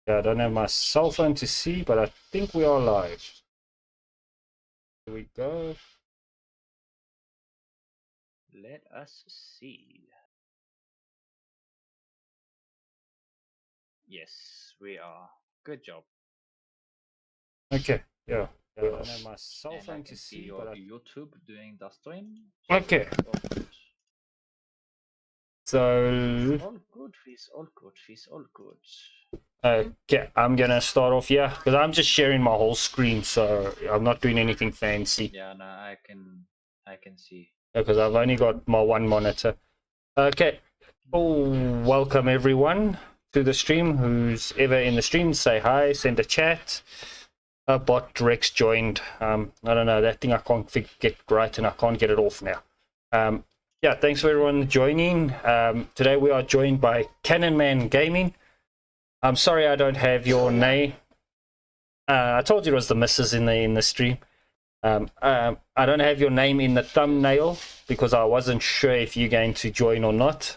Yeah, I don't have my cell phone to see, but I think we are live. Here we go. Let us see. Yes, we are. Good job. Okay, yeah. I don't have my cell And phone I to can see see, your but YouTube doing the stream. okay. All good. So, All good, fees, all good, fees, all good. okay, I'm gonna start off here because I'm just sharing my whole screen, so I'm not doing anything fancy. Yeah, no, I can see. Because I've only got my one monitor. Okay. Oh, welcome everyone to the stream. Who's ever in the stream, say hi, send a chat. Bot Rex joined. I don't know, that thing I can't get right and I can't get it off now. Yeah, thanks for everyone joining. Today we are joined by Cannon Man Gaming. I'm sorry I don't have your name. I told you it was the missus in the stream. I don't have your name in the thumbnail because I wasn't sure if you're going to join or not.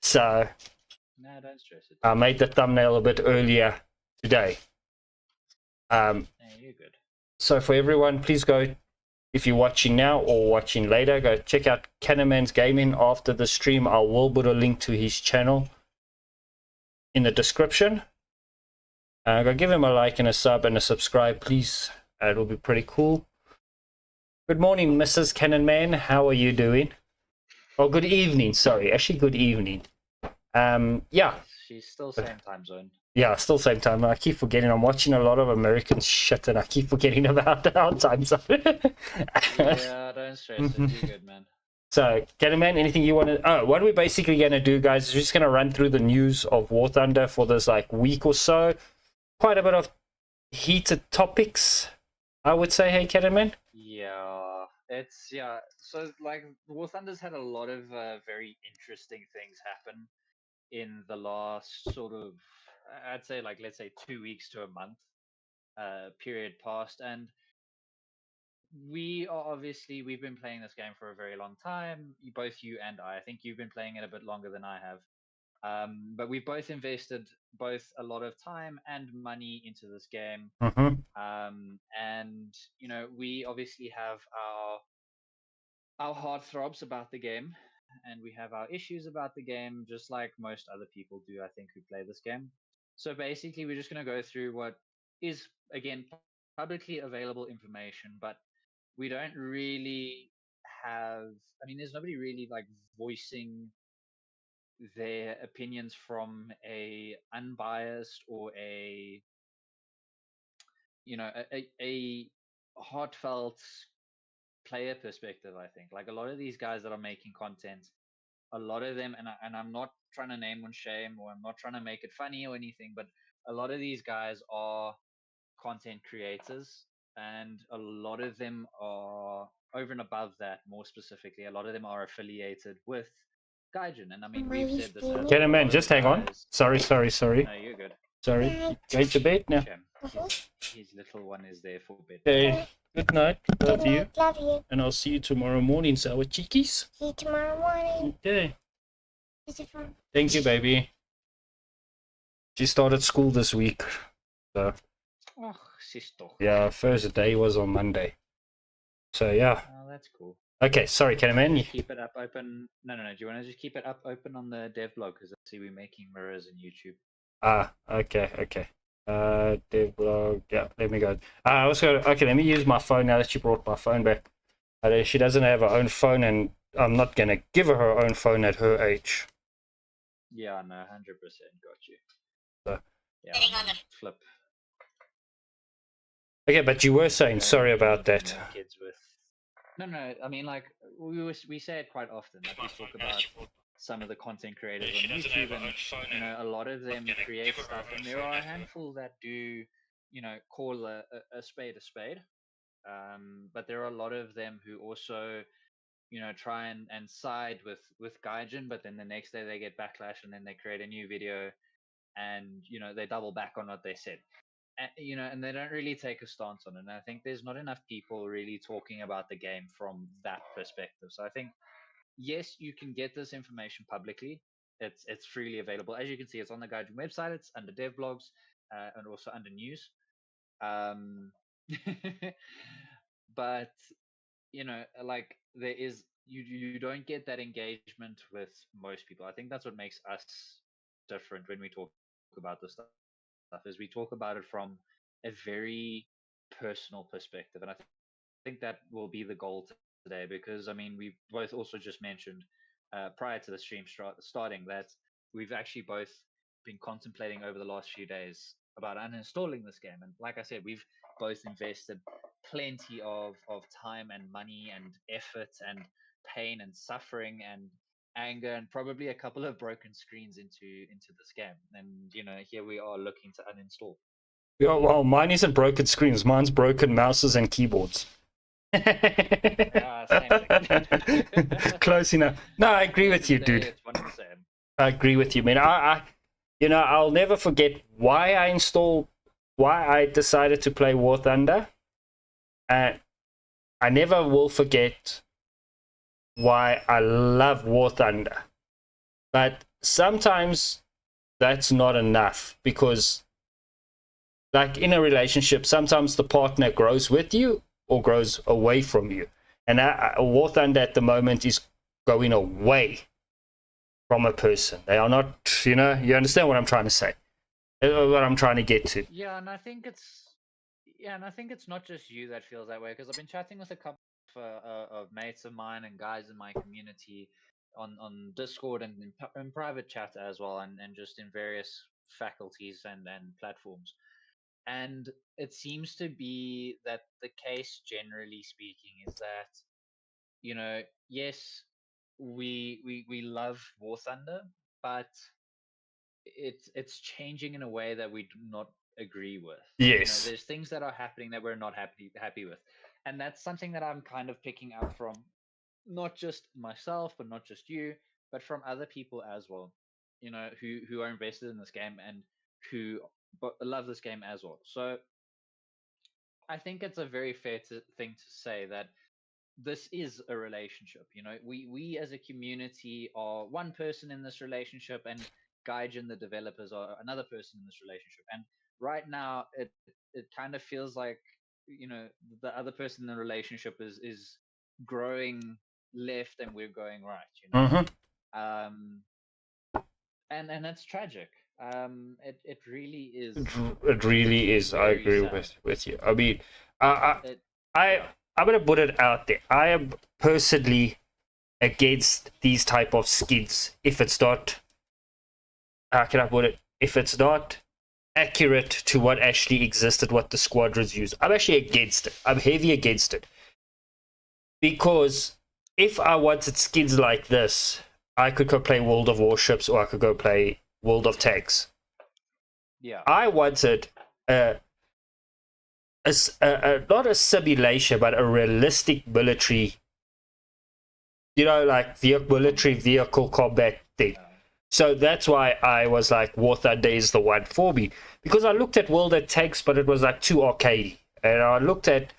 So Nah, don't stress it. I made the thumbnail a bit earlier today. Nah, you're good. So for everyone, please go, if you're watching now or watching later, go check out Canonman's Gaming after the stream. I will put a link to his channel in the description. Go give him a like and a sub and a subscribe, please. It'll be pretty cool. Good morning, Mrs. Cannonman. How are you doing? Oh, good evening. Sorry, actually, good evening. Yeah. Yes, she's still same time zone. Yeah, still same time. I keep forgetting. I'm watching a lot of American shit, and I keep forgetting about our time zone. Yeah, don't stress it. You're good, man. So, Cannon, anything you want to? Oh, what we're basically going to do, guys, is we're just going to run through the news of War Thunder for this like week or so. Quite a bit of heated topics, I would say. Hey, Cannon. Yeah, it's yeah. So like, War Thunder's had a lot of very interesting things happen in the last sort of, I'd say, like, let's say 2 weeks to a month period past. And we are obviously, we've been playing this game for a very long time, both you and I think you've been playing it a bit longer than I have. But we've both invested both a lot of time and money into this game. And we obviously have our heartthrobs about the game, and we have our issues about the game, just like most other people do, I think, who play this game. So basically, we're just going to go through what is, again, publicly available information, but we don't really have, I mean, there's nobody really like voicing their opinions from a unbiased or a heartfelt player perspective. I think like a lot of these guys that are making content, a lot of them, and I'm not trying to name one shame or I'm not trying to make it funny or anything, but a lot of these guys are content creators, and a lot of them are over and above that. More specifically, a lot of them are affiliated with Gaijin, and I mean we've said this as well. Cannon, just hang on. Sorry. No, you're good. Sorry. Going to bed now. Shame. His little one is there for bed. Okay. Good night. Love you. Love you. And I'll see you tomorrow morning, sour cheekies. See you tomorrow morning. Okay. Is it fun? Thank you, baby. She started school this week. So, Oh, sister. yeah, first day was on Monday. So, yeah. Oh, that's cool. Okay, sorry, Canaman. Keep it up open. No. Do you want to just keep it up open on the dev blog? Because I see we're making mirrors in YouTube. Okay. Dev blog. Yeah, let me go. Okay, let me use my phone now that she brought my phone back. She doesn't have her own phone, and I'm not going to give her own phone at her age. Yeah, no, 100% got you. So. Yeah, flip. Okay, but you were saying, sorry about that. Kids with... No, I mean, like, we say it quite often. Like, we talk about some of the content creators on YouTube, and, a lot of them create stuff, and there are a handful that do, call a spade a spade. But there are a lot of them who also, try and side with Gaijin, but then the next day they get backlash, and then they create a new video, and, they double back on what they said. And they don't really take a stance on it. And I think there's not enough people really talking about the game from that perspective. So I think, yes, you can get this information publicly. It's freely available. As you can see, it's on the Gaijin website. It's under dev blogs. and also under news. Um, but like there is you don't get that engagement with most people. I think that's what makes us different when we talk about this stuff. Is we talk about it from a very personal perspective, and I think that will be the goal today, because I mean we both also just mentioned prior to the stream starting that we've actually both been contemplating over the last few days about uninstalling this game, and like I said, we've both invested plenty of time and money and effort and pain and suffering and anger and probably a couple of broken screens into this game, and here we are looking to uninstall. Yeah, well, mine isn't broken screens. Mine's broken mouses and keyboards. Same thing. Close enough. No, I agree with you, dude. It's one and the same. I agree with you, man. I'll never forget why I decided to play War Thunder, and I never will forget why I love War Thunder. But sometimes that's not enough, because like in a relationship, sometimes the partner grows with you or grows away from you. And War Thunder at the moment is going away from a person. They are not, you understand what I'm trying to say, what I'm trying to get to. Yeah, and I think it's not just you that feels that way, because I've been chatting with a couple of mates of mine and guys in my community on Discord and in private chat as well, and just in various faculties and platforms. And it seems to be that the case, generally speaking, is that yes, we love War Thunder, but it's changing in a way that we do not agree with. Yes. There's things that are happening that we're not happy with, and that's something that I'm kind of picking up from not just myself, but not just you, but from other people as well. Who are invested in this game and who love this game as well. So I think it's a very fair thing to say that this is a relationship. We as a community are one person in this relationship, and Gaijin, the developers, are another person in this relationship. And right now it kind of feels like the other person in the relationship is growing left and we're going right. Mm-hmm. And that's tragic. It really is. It really is. I agree with you. I mean, I'm gonna put it out there. I am personally against these type of skins if it's not. How can I put it? If it's not accurate to what actually existed, what the squadrons use, I'm actually against it. I'm heavy against it, because if I wanted skins like this, I could go play World of Warships or I could go play World of Tanks. Yeah. I wanted not a simulation, but a realistic military, like military vehicle combat thing. Yeah. So that's why I was like, War Thunder is the one for me. Because I looked at World of Tanks, but it was like too arcadey. And I looked at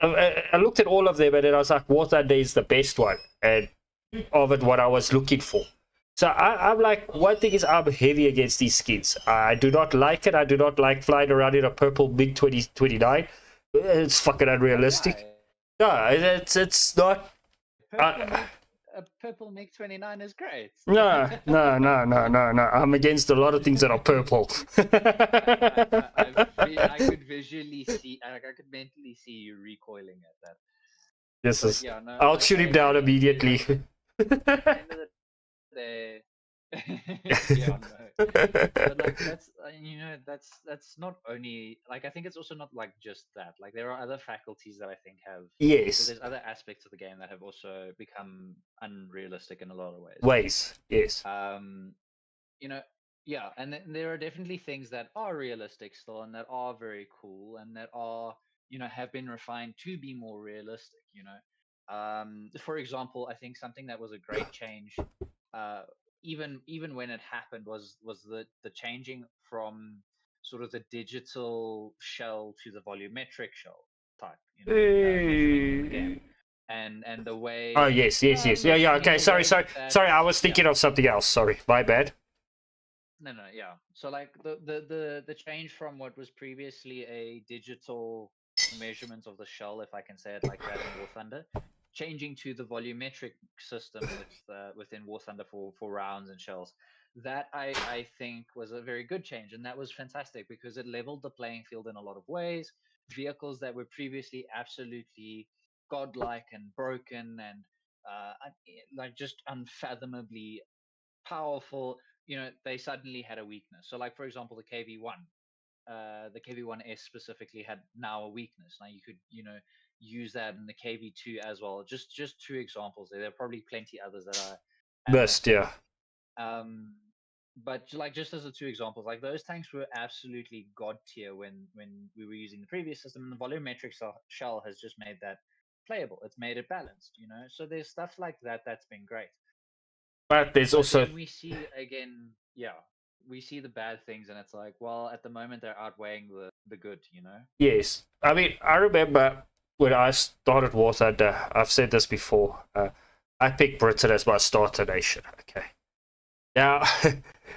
all of them, and then I was like, War Thunder is the best one, and of it, what I was looking for. So I'm like, one thing is, I'm heavy against these skins. I do not like it. I do not like flying around in a purple MiG-29. It's fucking unrealistic. No, it's not. A purple MiG-29 is great. No. I'm against a lot of things that are purple. I could visually see, I could mentally see you recoiling at that. Yes, yeah, no, I'll shoot him down immediately. Yeah, no. But like that's not only, like, I think it's also not like just that. Like, there are other faculties that I think have. Yes. So there's other aspects of the game that have also become unrealistic in a lot of ways. Yes. Yeah, and there are definitely things that are realistic still, and that are very cool, and that are have been refined to be more realistic. For example, I think something that was a great change, even when it happened, was the changing from sort of the digital shell to the volumetric shell type, measuring in the game, and the way. Oh yes. Yeah. Okay. Sorry. I was thinking of something else. Sorry, my bad. No, yeah. So like the change from what was previously a digital measurement of the shell, if I can say it like that, in War Thunder, changing to the volumetric system within War Thunder for rounds and shells. That I think was a very good change, and that was fantastic because it leveled the playing field in a lot of ways. Vehicles that were previously absolutely godlike and broken and like just unfathomably powerful, they suddenly had a weakness. So, like for example, the KV1, the KV1S specifically had now a weakness. Now you could, use that in the KV2 as well. Just two examples. There are probably plenty others that I have Best, missed. yeah. Um, but like just as the two examples, like those tanks were absolutely god tier when we were using the previous system. And the volumetric shell has just made that playable. It's made it balanced. So there's stuff like that that's been great. But there's But also then we see again, yeah, we see the bad things, and it's like, well, at the moment they're outweighing the good. yes. I mean, I remember when I started War Thunder. I've said this before. I picked Britain as my starter nation. Okay. Now,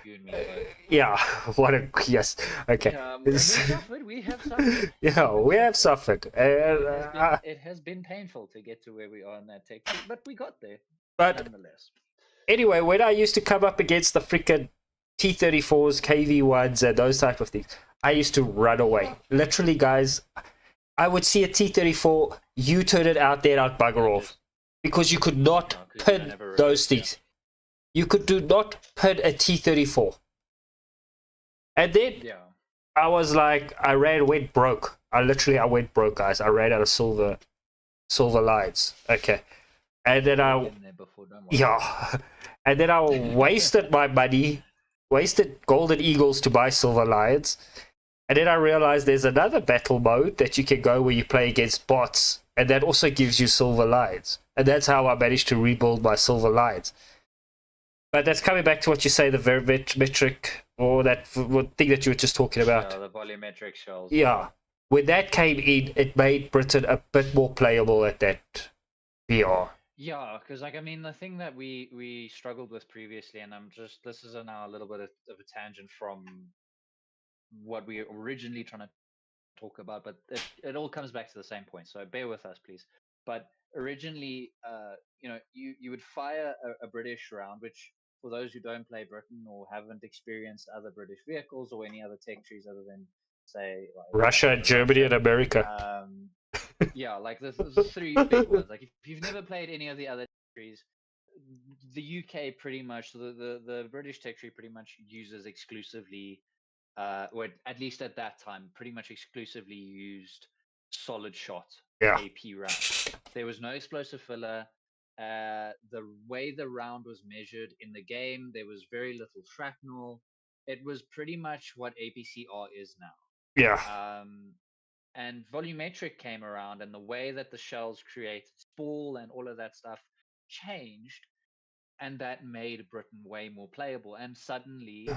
You and me both. yeah. What a yes. Okay. We suffered. We have suffered. Yeah, we have suffered. It has been painful to get to where we are in that tech tree, but we got there But nonetheless. anyway, when I used to come up against the freaking T-34s, KV-1s, and those type of things, I used to run away. Literally, guys, I would see a T-34, you turn it out there, I'd bugger off. Because you could not pin those things. You could do not pin a T-34. And then I was like, went broke. I went broke, guys. I ran out of silver lines. Okay. And then and then I wasted my money, wasted golden eagles to buy silver lions. And then I realized there's another battle mode that you can go where you play against bots, and that also gives you silver lions. And that's how I managed to rebuild my silver lions. But that's coming back to what you say, the metric, or that thing that you were just talking about. The volumetric shells. Yeah. When that came in, it made Britain a bit more playable at that VR. Yeah, because like I mean, the thing that we struggled with previously, and this is now a little bit of a tangent from what we were originally trying to talk about, but it all comes back to the same point. So bear with us, please. But originally, you would fire a British round, which for those who don't play Britain or haven't experienced other British vehicles or any other tech trees other than say like Russia, Germany, and America. Yeah, like the three big ones. Like if you've never played any of the other trees, the UK pretty much the British tech tree pretty much uses exclusively or at least at that time, pretty much exclusively used solid shot AP rounds. There was no explosive filler. The way the round was measured in the game, there was very little shrapnel. It was pretty much what APCR is now. Yeah. And volumetric came around, and the way that the shells created spool and all of that stuff changed, and that made Britain way more playable. And suddenly,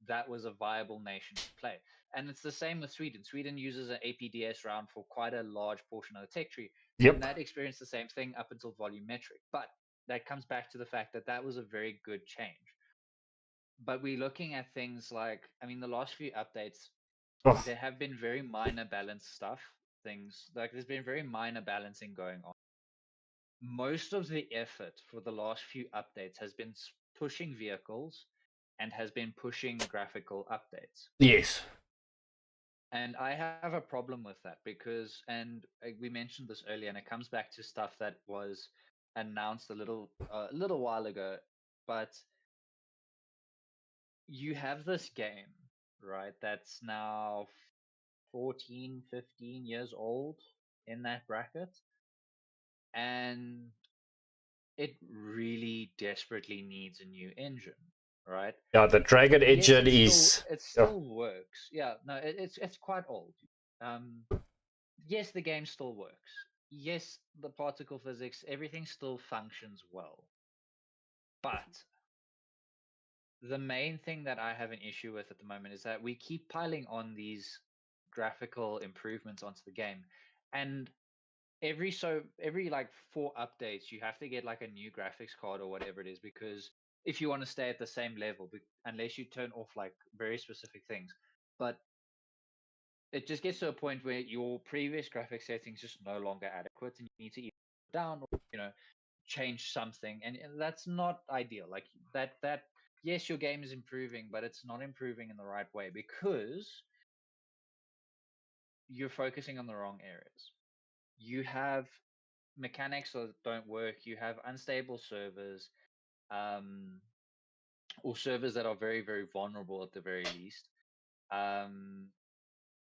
that was a viable nation to play. And it's the same with Sweden. Sweden uses an APDS round for quite a large portion of the tech tree. Yep. And that experienced the same thing up until volumetric. But that comes back to the fact that that was a very good change. But we're looking at things like, I mean, the last few updates, there have been very minor balance stuff. Things like there's been very minor balancing going on. Most of the effort for the last few updates has been pushing vehicles and has been pushing graphical updates. Yes. And I have a problem with that because, and we mentioned this earlier, and it comes back to stuff that was announced a little while ago, but you have this game, right, that's now 14, 15 years old in that bracket, and it really desperately needs a new engine, right? Yeah, the Dragon engine it still works. Yeah, no, it's quite old. Yes, the game still works. Yes, the particle physics, everything still functions well. But the main thing that I have an issue with at the moment is that we keep piling on these graphical improvements onto the game, and every like 4 updates you have to get like a new graphics card or whatever it is, because if you want to stay at the same level, unless you turn off like very specific things. But it just gets to a point where your previous graphic settings just no longer adequate, and you need to either down or change something, and that's not ideal. Like that yes, your game is improving, but it's not improving in the right way because you're focusing on the wrong areas. You have mechanics that don't work. You have unstable servers, um, or servers that are very, very vulnerable at the very least. Um,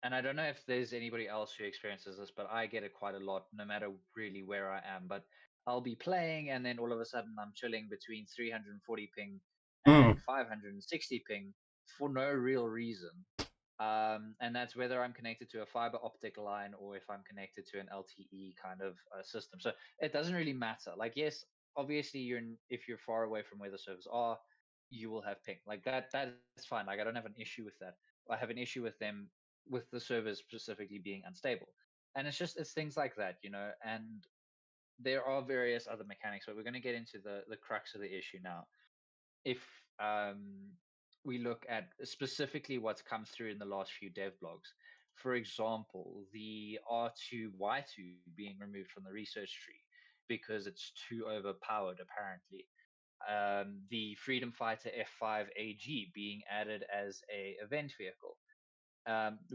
and I don't know if there's anybody else who experiences this, but I get it quite a lot, no matter really where I am. But I'll be playing, and then all of a sudden I'm chilling between 340 ping and Mm. 560 ping for no real reason. And that's whether I'm connected to a fiber optic line or if I'm connected to an LTE kind of system. So it doesn't really matter. Like, yes, obviously if you're far away from where the servers are, you will have ping. Like that is fine. Like I don't have an issue with that. I have an issue with them with the servers specifically being unstable. And it's things like that. And there are various other mechanics, but we're going to get into the crux of the issue now. If we look at specifically what's come through in the last few dev blogs, for example, the R2Y2 being removed from the research tree because it's too overpowered, apparently. The Freedom Fighter F5 AG being added as a event vehicle.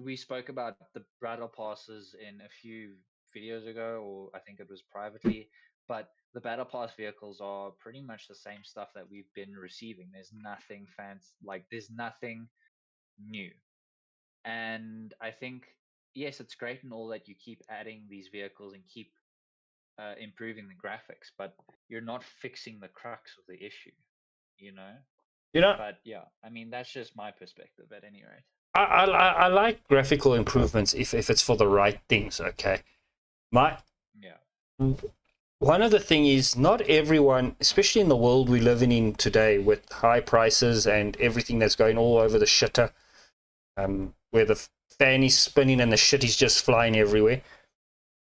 We spoke about the battle passes in a few videos ago, or I think it was privately, but the battle pass vehicles are pretty much the same stuff that we've been receiving. There's nothing fancy, like there's nothing new. And I think, yes, it's great and all that you keep adding these vehicles and keep improving the graphics, but you're not fixing the crux of the issue, you know? You know, But yeah, I mean, that's just my perspective at any rate. I like graphical improvements if it's for the right things. Okay, my Yeah. one of the thing is not everyone, especially in the world we live in today, with high prices and everything that's going all over the shitter, where the fan is spinning and the shit is just flying everywhere.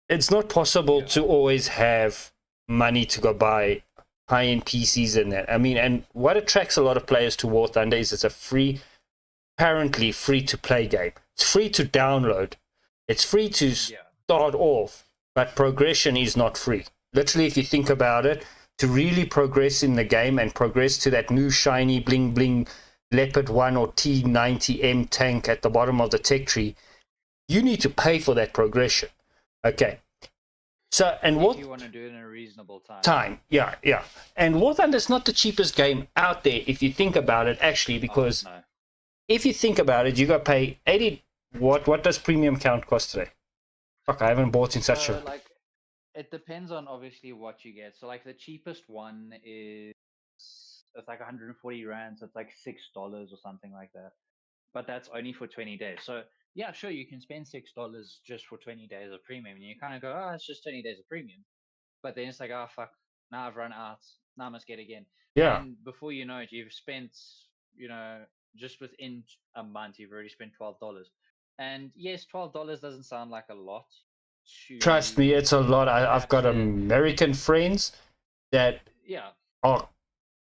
It's not possible Yeah. to always have money to go buy high-end PCs and that. I mean, and what attracts a lot of players to War Thunder is it's a apparently free to play game. It's free to download. It's free to Yeah. start off, but progression is not free. Literally, if you think about it, to really progress in the game and progress to that new shiny bling bling Leopard 1 or T90M tank at the bottom of the tech tree, you need to pay for that progression. Okay. So, and If what you want to do it in a reasonable time. yeah. And War Thunder is not the cheapest game out there if you think about it, actually, because No. if you think about it, you got to pay 80. What does premium count cost today? Fuck, I haven't bought in such So a. like it depends on obviously what you get. So like the cheapest one is it's like 140 rand, so it's like $6 or something like that. But that's only for 20 days. So yeah, sure, you can spend $6 just for 20 days of premium, and you kind of go, oh, it's just 20 days of premium. But then it's like, oh fuck, now I've run out. Now I must get again. Yeah, And before you know it, you've spent, you know, just within a month, you've already spent $12. And yes, $12 doesn't sound like a lot trust to me, it's a lot. I've perhaps got American friends that yeah, are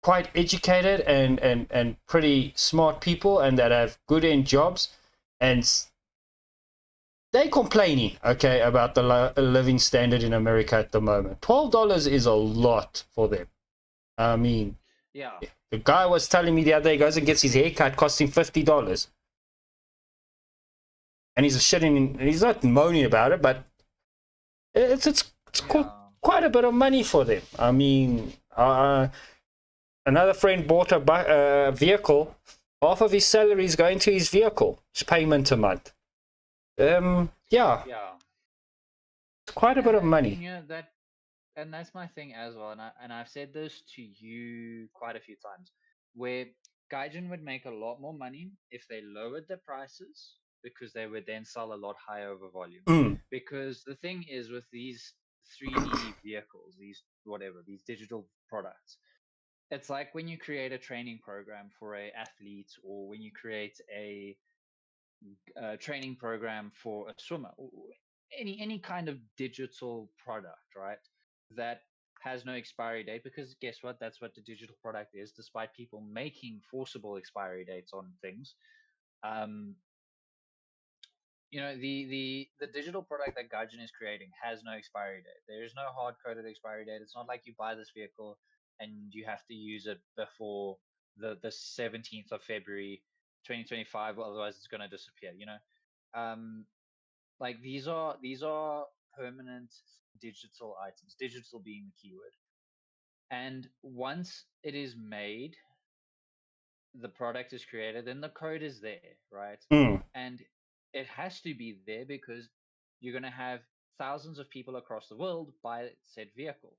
quite educated and pretty smart people and that have good end jobs, and they complaining, okay, about the living standard in America at the moment. $12 is a lot for them. I mean, yeah, the guy was telling me the other day, he goes and gets his haircut, costing $50. And he's shitting, he's not moaning about it, but it's yeah, quite a bit of money for them. I mean, another friend bought a vehicle. Half of his salary is going to his vehicle. His payment a month. Yeah, yeah. it's quite a bit of money. That, and that's my thing as well. And I've said this to you quite a few times, where Gaijin would make a lot more money if they lowered the prices because they would then sell a lot higher over volume. Mm, Because the thing is with these 3D vehicles, these digital products, it's like when you create a training program for a athlete, or when you create a training program for a swimmer, or any kind of digital product, right? That has no expiry date, because guess what? That's what the digital product is. Despite people making forcible expiry dates on things, um, the digital product that Gaijin is creating has no expiry date. There is no hard coded expiry date. It's not like you buy this vehicle and you have to use it before the 17th of February 2025, otherwise it's going to disappear. Um, like these are permanent digital items, digital being the keyword. And once it is made, the product is created, then the code is there, right? Mm. And it has to be there because you're going to have thousands of people across the world buy said vehicle.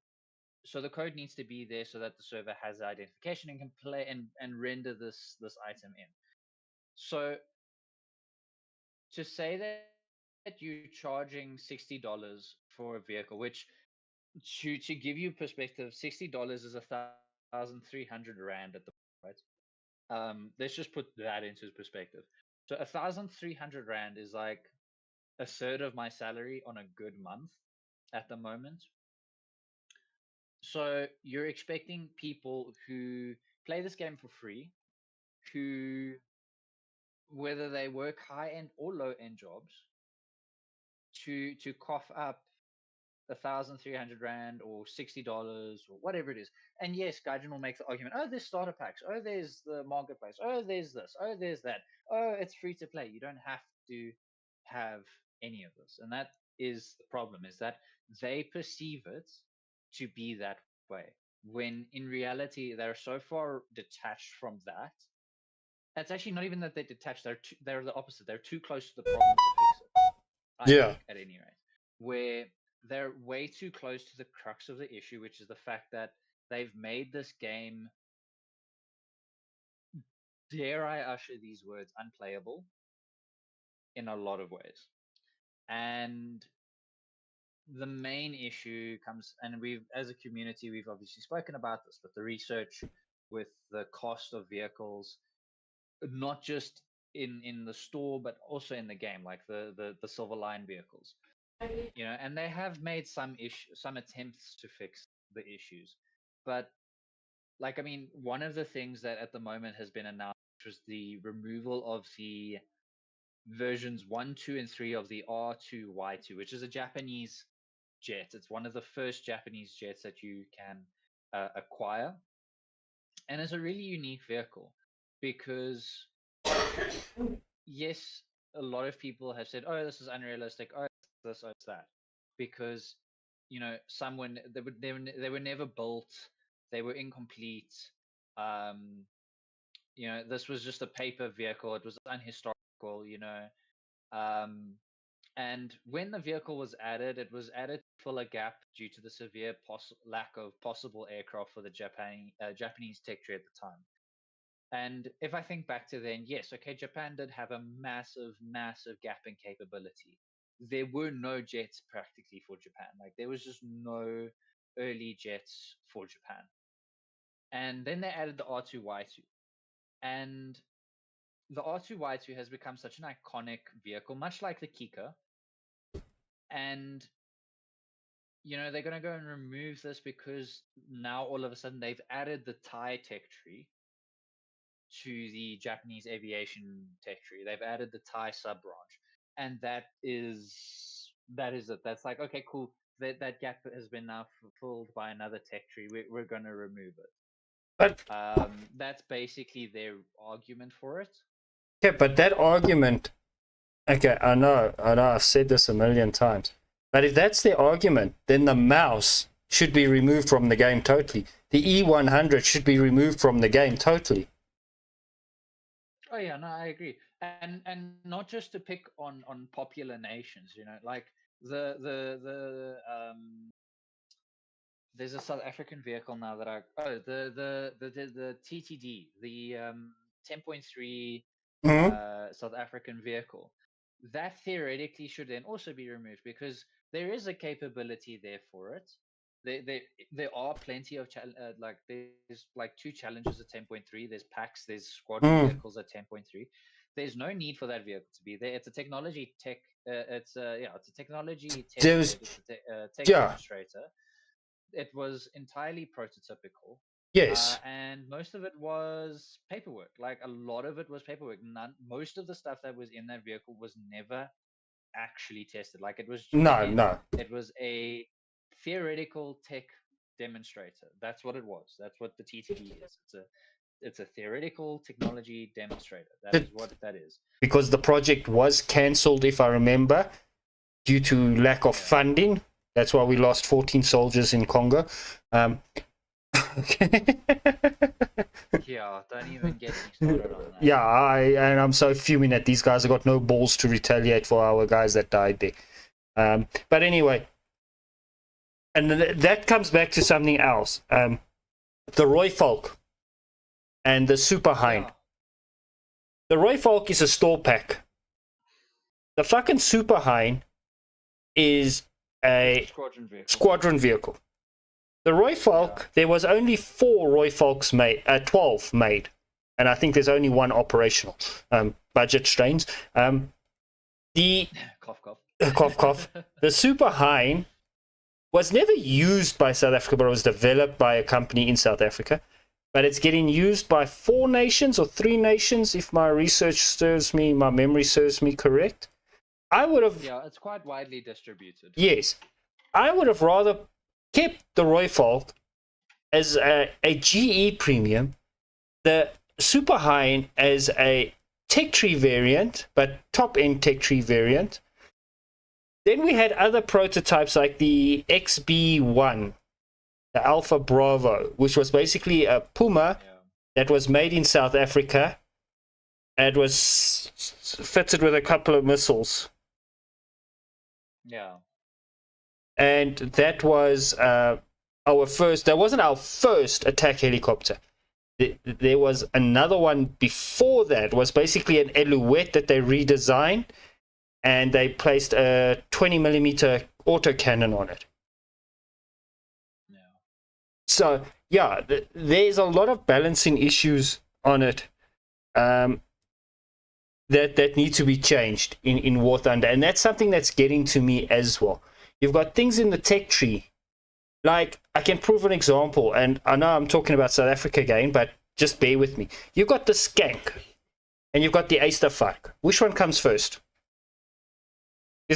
So the code needs to be there so that the server has the identification and can play and render this item in. So to say that you're charging $60 for a vehicle, which to give you perspective, $60 is 1,300 rand at the right. Let's just put that into perspective. So 1,300 rand is like a third of my salary on a good month at the moment. So you're expecting people who play this game for free, who, whether they work high end or low end jobs, to cough up 1,300 rand or $60 or whatever it is. And yes, Gaijin will make the argument, oh, there's starter packs, oh, there's the marketplace, oh, there's this, oh, there's that, oh, it's free to play. You don't have to have any of this. And that is the problem, is that they perceive it to be that way, when in reality they're so far detached from that. It's actually not even that they're detached, they're the opposite. They're too close to the problem to fix it, I Yeah. think, at any rate. Where they're way too close to the crux of the issue, which is the fact that they've made this game, dare I usher these words, unplayable in a lot of ways. And the main issue comes, and we've, as a community, we've obviously spoken about this, but the research with the cost of vehicles, not just in the store, but also in the game, like the silver line vehicles. And they have made some attempts to fix the issues, but like, I mean, one of the things that at the moment has been announced was the removal of the versions 1, 2, and 3 of the R2Y2, which is a Japanese jet. It's one of the first Japanese jets that you can acquire, and it's a really unique vehicle because, yes, a lot of people have said, "Oh, this is unrealistic. Oh, it's this, oh, it's that," because someone they were never built, they were incomplete. Um, this was just a paper vehicle. It was unhistorical. Um, and when the vehicle was added, it was added to fill a gap due to the severe lack of possible aircraft for the Japanese tech tree at the time. And if I think back to then, yes, okay, Japan did have a massive, massive gap in capability. There were no jets practically for Japan. Like, there was just no early jets for Japan. And then they added the R2Y2. And the R2Y2 has become such an iconic vehicle, much like the Kika. And, they're going to go and remove this because now all of a sudden they've added the Thai tech tree to the Japanese aviation tech tree. They've added the Thai sub branch, and that is it. That's like, okay, cool. That gap has been now filled by another tech tree. We're going to remove it. But That's basically their argument for it. yeah, but that argument, okay, I know, I've said this a million times. But if that's the argument, then the mouse should be removed from the game totally. The E100 should be removed from the game totally. Oh yeah, no, I agree, and not just to pick on popular nations, like there's a South African vehicle now that the TTD, the 10.3 South African vehicle, that theoretically should then also be removed because there is a capability there for it. There are plenty of there's like 2 challenges at 10.3. There's packs, there's squadron vehicles at 10.3. There's no need for that vehicle to be there. It's a technology tech. It's a technology tech. It's a tech demonstrator. it was entirely prototypical. Yes. And most of it was paperwork. Like a lot of it was paperwork. Most of the stuff that was in that vehicle was never actually tested. Like it was No, again, no. it was a theoretical tech demonstrator. That's what it was. That's what the TTD is. It's a theoretical technology demonstrator. That is what that is. Because the project was cancelled, if I remember, due to lack of funding. That's why we lost 14 soldiers in Congo. Yeah, don't even get me started on that. Yeah, I'm so fuming that these guys have got no balls to retaliate for our guys that died there. But anyway, and that comes back to something else. The Roy Falk and the Super Hind. Yeah. The Roy Falk is a store pack. The fucking Super Hind is a squadron vehicle. The Roy Falk, there was only 4 Roy Falks made, 12 made, and I think there's only 1 operational. Budget strains. The Cough, cough. cough, cough. The Super Hind was never used by South Africa, but it was developed by a company in South Africa. But it's getting used by 4 nations or 3 nations, if my research serves me, my memory serves me correct. I would have. Yeah, it's quite widely distributed. Yes, I would have rather kept the Roy Falk as a GE premium, the Super Hind as a tech tree variant, but top end tech tree variant. Then we had other prototypes like the XB1, the Alpha Bravo, which was basically a Puma that was made in South Africa and was fitted with a couple of missiles. Yeah. And that was our first, that wasn't our first attack helicopter. There was another one before that, was basically an Alouette that they redesigned, and they placed a 20mm autocannon on it. Yeah. So, yeah, there's a lot of balancing issues on it that need to be changed in War Thunder, and that's something that's getting to me as well. You've got things in the tech tree, like I can prove an example, and I know I'm talking about South Africa again, but just bear with me. You've got the Skank, and you've got the Eysterfuck. Which one comes first?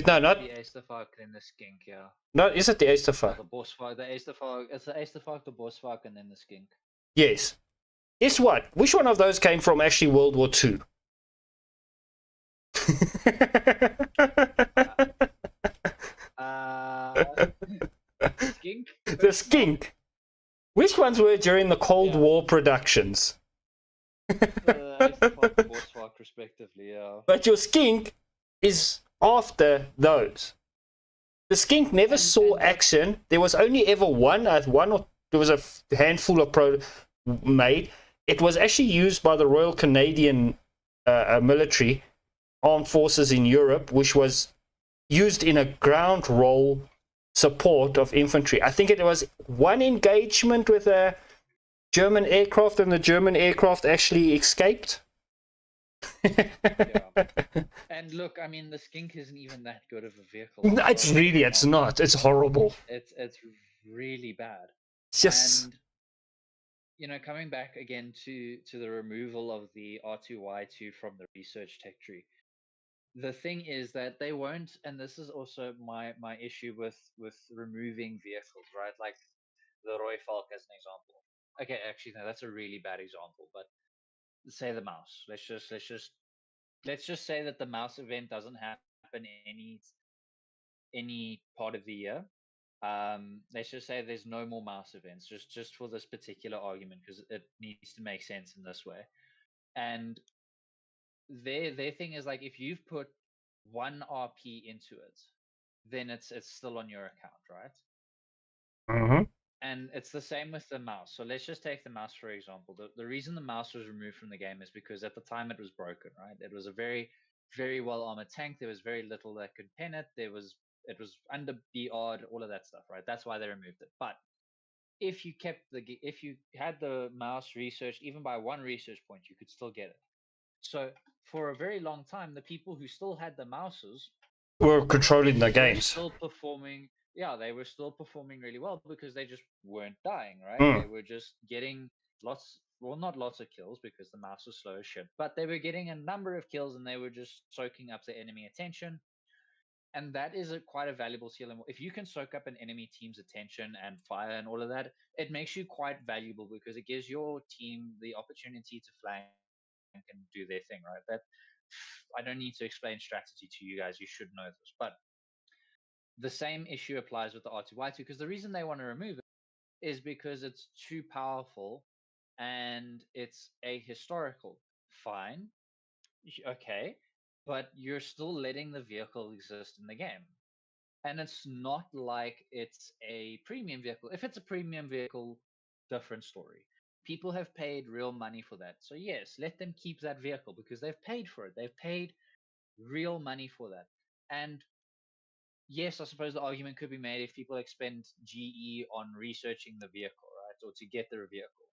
No, not the Eysterfuck and the Skink, yeah. No, is it the Eysterfuck? The Bosfuck, the Eysterfuck. It's the Eysterfuck, the Bosfuck, and then the Skink. Yes. Guess what? Which one of those came from actually World War II? Skink? The Skink. Which ones were during the Cold War productions? The Eysterfuck, the Bosfuck, respectively, yeah. But your Skink is after those. The Skink never saw action. There was only ever one or there was a handful of made. It was actually used by the Royal Canadian military armed forces in Europe, which was used in a ground role support of infantry. I think it was one engagement with a German aircraft, and the German aircraft actually escaped. And look, I mean, the Skink isn't even that good of a vehicle. No, it's not. It's horrible. It's really bad. Yes. And you know, coming back again to the removal of the R2Y2 from the research tech tree. The thing is that they won't, and this is also my issue with removing vehicles, right? Like the Roy Falk as an example. Okay, actually, no, that's a really bad example. But say the mouse. Let's just say that the mouse event doesn't happen any part of the year. Let's just say there's no more mouse events, just for this particular argument, because it needs to make sense in this way. And their thing is like, if you've put 1 RP into it, then it's still on your account, right? Mm-hmm. And it's the same with the mouse. So let's just take the mouse for example. The reason the mouse was removed from the game is because at the time it was broken, right? It was a very, very well armored tank. There was very little that could pen it. It was under BR'd, all of that stuff, right? That's why they removed it. But if you had the mouse researched even by 1 research point, you could still get it. So for a very long time, the people who still had the mouses were controlling the games. still performing yeah, they were still performing really well because they just weren't dying, right? Mm. They were just getting well, not lots of kills because the mouse was slow as shit, but they were getting a number of kills and they were just soaking up the enemy attention. And that is quite a valuable skill. And if you can soak up an enemy team's attention and fire and all of that, it makes you quite valuable because it gives your team the opportunity to flank and do their thing, right? That I don't need to explain strategy to you guys. You should know this. But the same issue applies with the R2Y2 because the reason they want to remove it is because it's too powerful and it's ahistorical. Fine. Okay. But you're still letting the vehicle exist in the game. And it's not like it's a premium vehicle. If it's a premium vehicle, different story. People have paid real money for that. So, yes, let them keep that vehicle because they've paid for it. They've paid real money for that. And yes, I suppose the argument could be made if people expend GE on researching the vehicle, right, or to get the vehicle.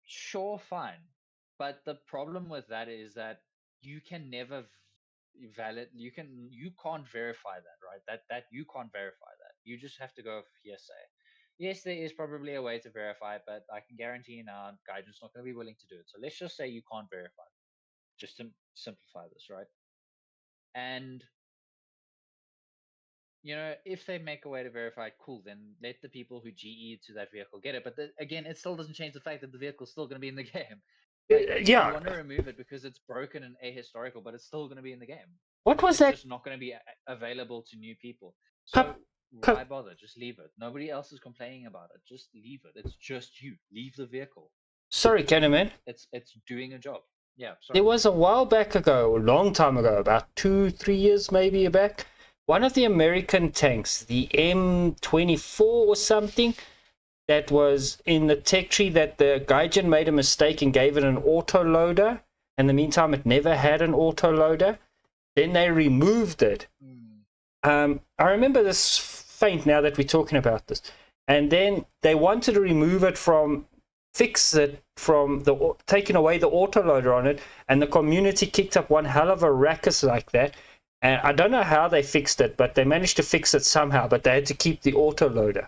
Sure, fine. But the problem with that is that you can never you can't verify that, right? That you can't verify that. You just have to go with hearsay. Yes, there is probably a way to verify it, but I can guarantee you now, Gaijin's not going to be willing to do it. So let's just say you can't verify it, just to simplify this, right? And if they make a way to verify it, cool, then let the people who GE to that vehicle get it. But again, it still doesn't change the fact that the vehicle's still going to be in the game. Like, Yeah. you want to remove it because it's broken and ahistorical, but it's still going to be in the game. What was It's that? just not going to be available to new people. So why bother? Just leave it. Nobody else is complaining about it. Just leave it. It's just you. Leave the vehicle. Sorry, Candyman. It's doing a job. Yeah, sorry. There was a while back ago, a long time ago, about 2-3 years maybe back, one of the American tanks, the M24 or something, that was in the tech tree that the Gaijin made a mistake and gave it an autoloader. In the meantime, it never had an autoloader. Then they removed it. I remember this faint now that we're talking about this. And then they wanted to remove it fix it from taking away the autoloader on it. And the community kicked up one hell of a ruckus like that. And I don't know how they fixed it, but they managed to fix it somehow. But they had to keep the autoloader.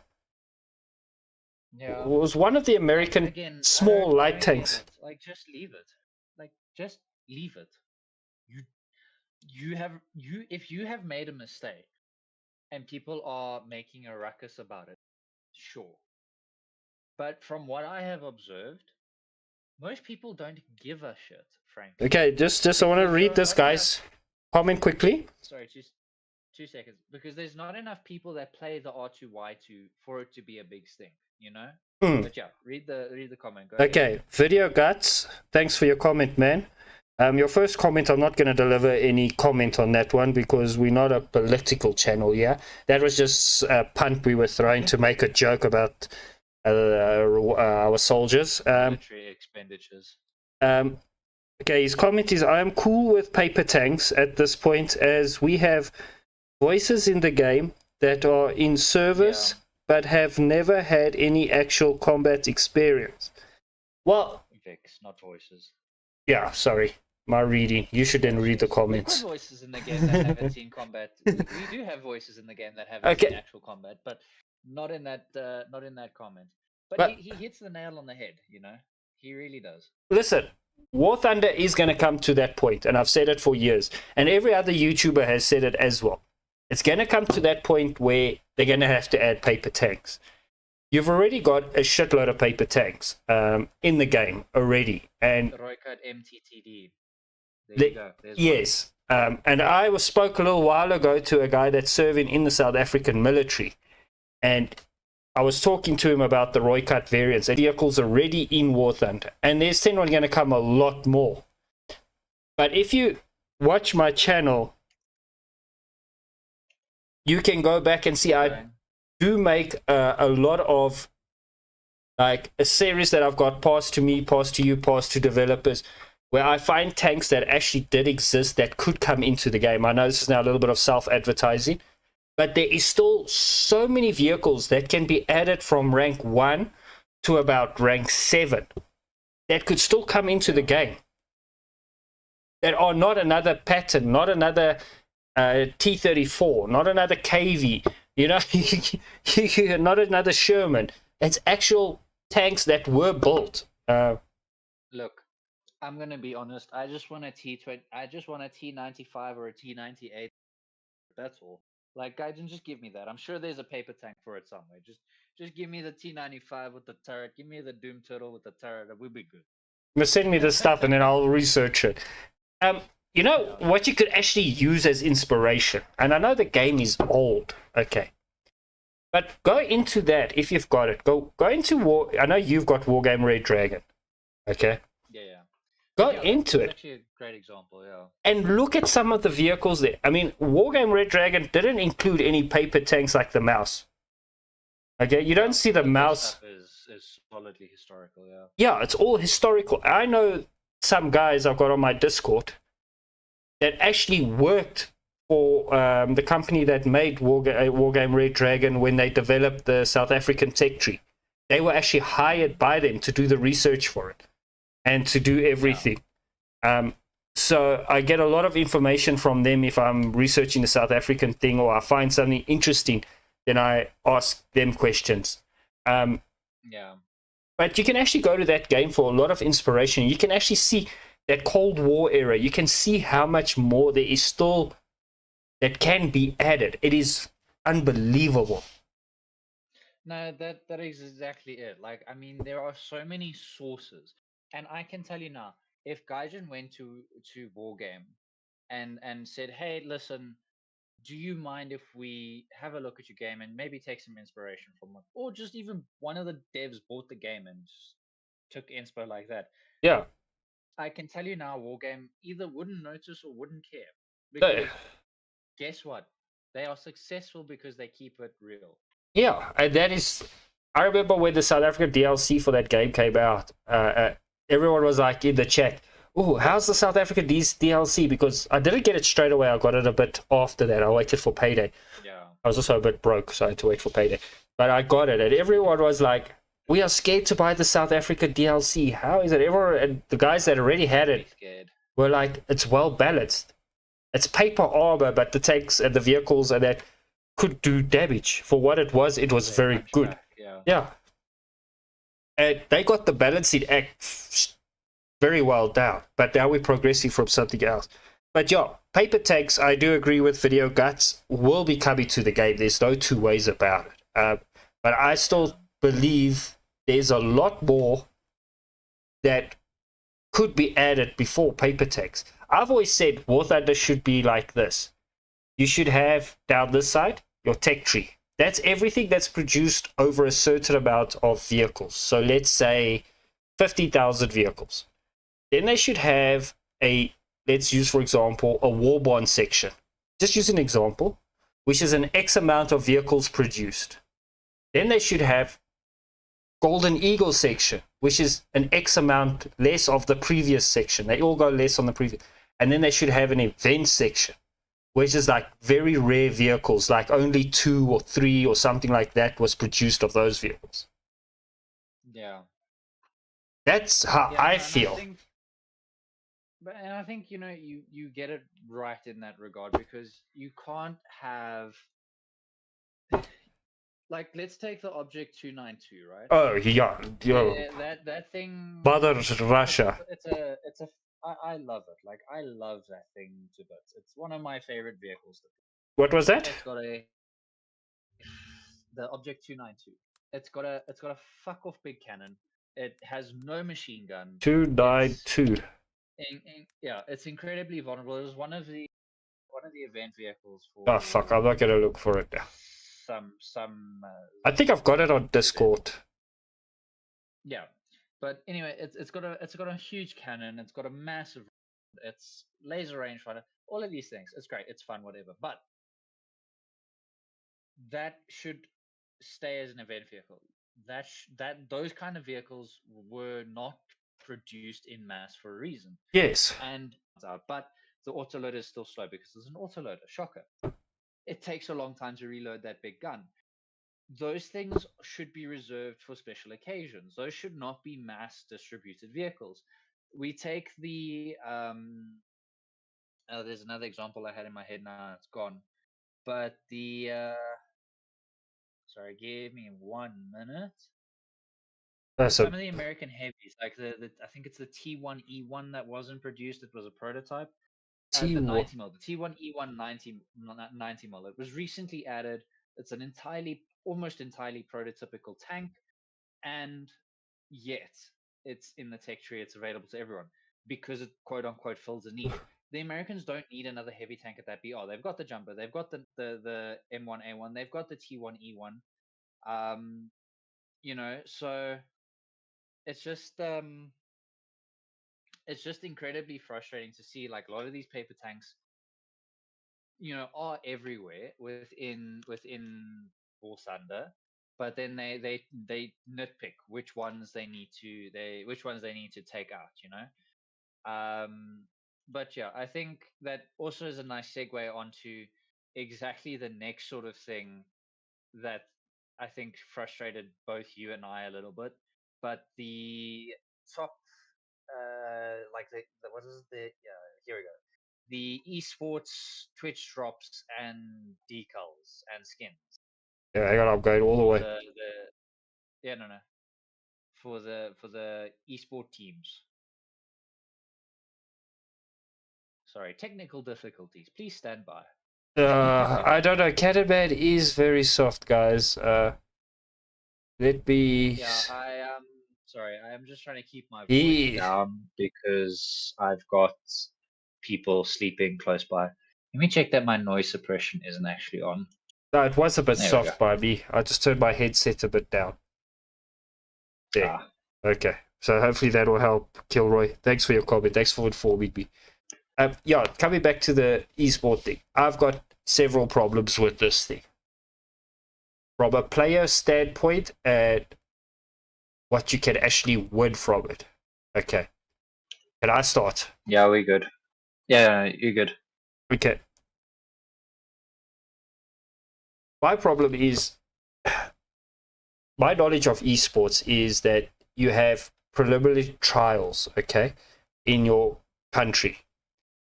Yeah. It was one of the American Again, small light tanks. Like, just leave it. Like, just leave it. If you have made a mistake and people are making a ruckus about it, sure. But from what I have observed, most people don't give a shit, frankly. Okay, just I want to read this, guys. Comment quickly. Sorry, just 2 seconds. Because there's not enough people that play the R2Y2 for it to be a big stink, But yeah, read the comment. Go Okay, ahead. Video Guts, thanks for your comment, man. Your first comment, I'm not going to deliver any comment on that one because we're not a political channel, yeah? That was just a punt we were throwing to make a joke about our soldiers. Military expenditures. Okay, his comment is, I am cool with paper tanks at this point as we have voices in the game that are in service but have never had any actual combat experience. Well, Vix, not voices. Yeah, sorry. My reading. You should then read the We've comments. got voices in the game that haven't seen combat. We do have voices in the game that haven't seen actual combat, but not in that comment. But he hits the nail on the head, He really does. Listen, War Thunder is going to come to that point, and I've said it for years, and every other YouTuber has said it as well. It's going to come to that point where they're going to have to add paper tanks. You've already got a shitload of paper tanks in the game already, and Roycard MTTD. There you go. Yes, and I spoke a little while ago to a guy that's serving in the South African military, and I was talking to him about the Roycard variants. The vehicles already in War Thunder, and there's then going to come a lot more. But if you watch my channel, you can go back and see I do make a lot of, like, a series that I've got passed to me, passed to you, passed to developers, where I find tanks that actually did exist that could come into the game. I know this is now a little bit of self-advertising, but there is still so many vehicles that can be added from rank 1 to about rank 7 that could still come into the game. That are not another pattern, not another T-34, not another KV. You know, not another Sherman. It's actual tanks that were built. Look, I'm gonna be honest. I just want a T20. I just want a T95 or a T98. That's all. Like, guys, just give me that. I'm sure there's a paper tank for it somewhere. Just give me the T95 with the turret. Give me the Doom Turtle with the turret. We'll be good. Send me the stuff and then I'll research it. You know what you could actually use as inspiration, and I know the game is old, okay, but go into that if you've got it. Go into War. I know you've got Wargame Red Dragon, okay. Yeah. Go Yeah, into that's it actually a great example. Yeah. and look at some of the vehicles there. I mean, Wargame Red Dragon didn't include any paper tanks like the mouse. Okay, you don't see the That mouse. stuff is solidly historical. Yeah. Yeah, it's all historical. I know some guys I've got on my Discord that actually worked for the company that made Wargame Red Dragon when they developed the South African tech tree. They were actually hired by them to do the research for it and to do everything. So I get a lot of information from them if I'm researching the South African thing or I find something interesting, then I ask them questions. Yeah. But you can actually go to that game for a lot of inspiration. You can actually see that Cold War era. You can see how much more there is still that can be added. It is unbelievable. No, that is exactly it. Like, I mean, there are so many sources, and I can tell you now, if Gaijin went to Wargame and said, "Hey, listen, do you mind if we have a look at your game and maybe take some inspiration from it?" Or just even one of the devs bought the game and just took inspo like that. Yeah. I can tell you now, Wargame either wouldn't notice or wouldn't care Uh, because guess what? They are successful because they keep it real. Yeah, and that is. I remember when the South African DLC for that game came out. Everyone was like in the chat, "Oh, how's the South African DLC?" Because I didn't get it straight away. I got it a bit after that. I waited for payday. Yeah. I was also a bit broke, so I had to wait for payday. But I got it, and everyone was like, "We are scared to buy the South African DLC. How is it?" Everyone, and the guys that already had it were like, "It's well balanced. It's paper armor, but the tanks and the vehicles and that could do damage. For what it was very good." Yeah. And they got the balancing act very well down. But now we're progressing from something else. But yeah, paper tanks, I do agree with Video Guts, will be coming to the game. There's no two ways about it. But I still believe there's a lot more that could be added before paper tanks. I've always said War Thunder should be like this. You should have down this side your tech tree. That's everything that's produced over a certain amount of vehicles. So let's say 50,000 vehicles. Then they should have let's use for example, a war bond section. Just use an example, which is an X amount of vehicles produced. Then they should have Golden Eagle section, which is an X amount less of the previous section. They all go less on the previous. And then they should have an event section, which is like very rare vehicles, like only 2 or 3 or something like that was produced of those vehicles. Yeah. That's how I feel. And I think you get it right in that regard because you can't have like let's take the object 292, right? Oh yeah, that thing. Mother Russia. It's a. I love it. Like I love that thing to bits. It's one of my favorite vehicles. What was that? It's got the object 292. It's got a fuck off big cannon. It has no machine gun. 292. Yeah, it's incredibly vulnerable. It was one of the event vehicles for. Oh fuck! I'm not gonna look for it now. Some. I think I've got it on Discord. Yeah, but anyway, it's got a huge cannon. It's got a massive. It's laser rangefinder. All of these things. It's great. It's fun. Whatever. But that should stay as an event vehicle. Those kind of vehicles were not produced in mass for a reason. Yes. And but the autoloader is still slow because there's an autoloader. Shocker. It takes a long time to reload that big gun. Those things should be reserved for special occasions. Those should not be mass distributed vehicles. We take the there's another example I had in my head now, it's gone. But the Sorry, give me 1 minute. That's Some of the American heavies, like I think it's the T1E1 that wasn't produced. It was a prototype. The 90 mil, the T1E1 90 mil. It was recently added. It's an almost entirely prototypical tank, and yet it's in the tech tree. It's available to everyone because it quote unquote fills a need. The Americans don't need another heavy tank at that BR. They've got the jumper. They've got the M1A1. They've got the T1E1. So it's just incredibly frustrating to see like a lot of these paper tanks are everywhere within War Thunder, but then they nitpick which ones they need to take out. But yeah, I think that also is a nice segue onto exactly the next sort of thing that I think frustrated both you and I a little bit. But the top, like the what is the here we go, the esports Twitch drops and decals and skins. Yeah, I got to upgrade all the way. No, for the esport teams. Sorry, technical difficulties. Please stand by. I don't know. Catadman is very soft, guys. Let me. Yeah, I am sorry. I am just trying to keep my voice down because I've got people sleeping close by. Let me check that my noise suppression isn't actually on. No, it was a bit There we soft go. by me. I just turned my headset a bit down. There. Ah. Okay. So hopefully that will help, Kilroy. Thanks for your comment. Thanks for informing me. Yeah, coming back to the esport thing. I've got several problems with this thing. From a player standpoint and what you can actually win from it. Okay. Can I start? Yeah, we're good. Yeah, you're good. Okay. My problem is, my knowledge of esports is that you have preliminary trials, okay, in your country.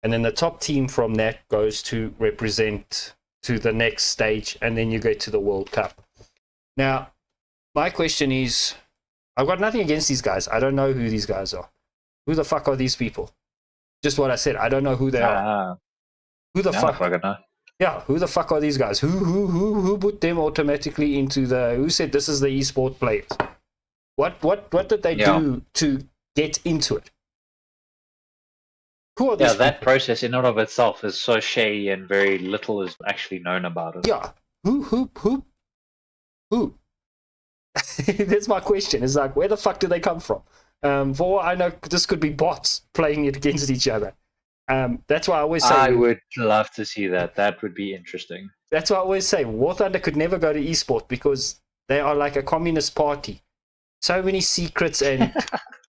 And then the top team from that goes to represent to the next stage, and then you go to the World Cup. Now, my question is, I've got nothing against these guys. I don't know who these guys are. Who the fuck are these people? Just what I said. I don't know who they are. Who the fuck? Yeah, who the fuck are these guys? Who put them automatically into the? Who said this is the esport players? What did they do to get into it? Who are these? Yeah, that process in and of itself is so shady, and very little is actually known about it. Yeah, who? That's my question. It's like, where the fuck do they come from? For what I know, this could be bots playing it against each other. That's why I always say I would love to see that. That would be interesting. That's why I always say War Thunder could never go to esport because they are like a communist party. So many secrets, and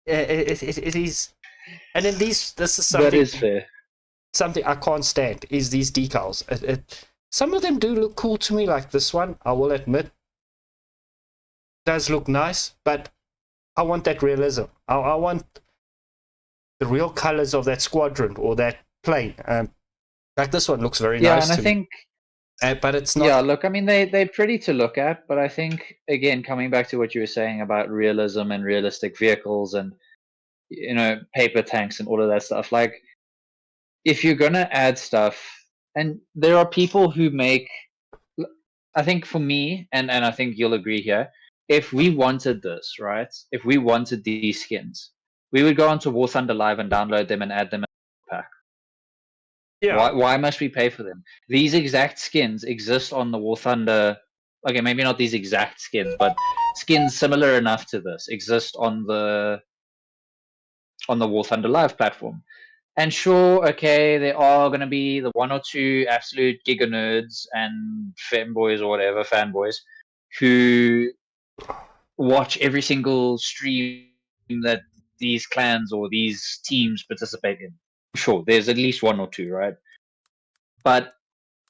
it is. And then this is something that is fair. Something I can't stand is these decals. Some of them do look cool to me, like this one. I will admit, does look nice, but I want that realism. I want the real colors of that squadron or that plane. Like this one looks very nice. Yeah, and I think, but it's not. Yeah, look, I mean, they're pretty to look at, but I think again, coming back to what you were saying about realism and realistic vehicles and paper tanks and all of that stuff, like if you're gonna add stuff, and there are people who make, I think for me, and I think you'll agree here, if we wanted this, right? If we wanted these skins, we would go onto War Thunder Live and download them and add them in a pack. Yeah. Why must we pay for them? These exact skins exist on the War Thunder. Okay, maybe not these exact skins, but skins similar enough to this exist on the War Thunder Live platform. And sure, okay, there are going to be the one or two absolute giga nerds and fanboys or whatever, fanboys, who watch every single stream that these clans or these teams participate in. Sure, there's at least one or two, right? But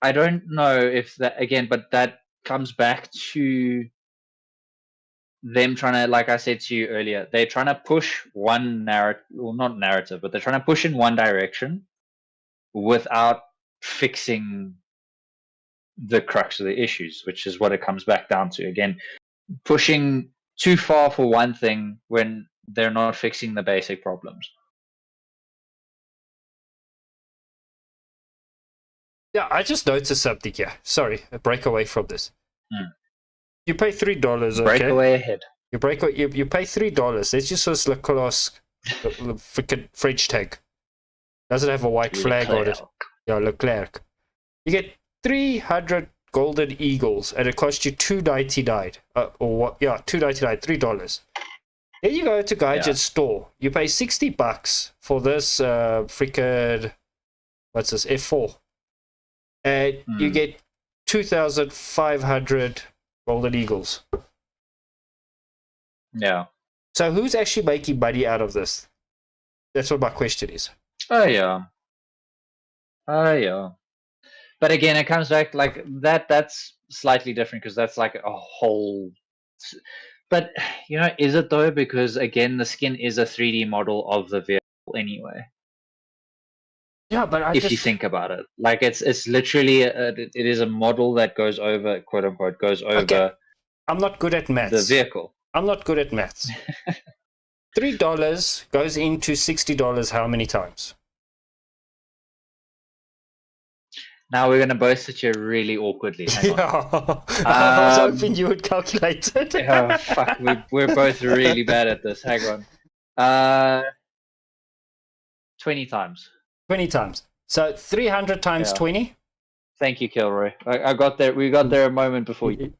I don't know if that, again, but that comes back to them trying to, like I said to you earlier, they're trying to push one narrative, well, not narrative, but they're trying to push in one direction without fixing the crux of the issues, which is what it comes back down to. Again, pushing too far for one thing when they're not fixing the basic problems. Yeah, I just noticed something here. Sorry, a break away from this. You pay $3, okay? Break away ahead. You pay $3. Let's just use Leclerc, the freaking French tag. Does it have a white flag on it? Yeah, Leclerc. You get 300 golden eagles, and it costs you $2.99. Or what? Yeah, $2.99, $3. Then you go to Gadget Store. You pay $60 for this freaking, what's this, F4, and you get 2,500 golden eagles. Yeah. So who's actually making money out of this? That's what my question is. Oh yeah. But again, it comes back like that. That's slightly different because that's like a whole. But is it though? Because again, the skin is a 3D model of the vehicle anyway. Yeah, but if you think about it, like it's literally it is a model that goes over, quote unquote, goes over. Okay. I'm not good at maths. The vehicle. I'm not good at maths. $3 goes into $60 how many times? Now we're going to both sit here really awkwardly. Hang on. I was hoping you would calculate it. Oh, fuck. We're both really bad at this. Hang on. 20 times. 20 times. So 300 times 20? Thank you, Kilroy. I got there. We got there a moment before you.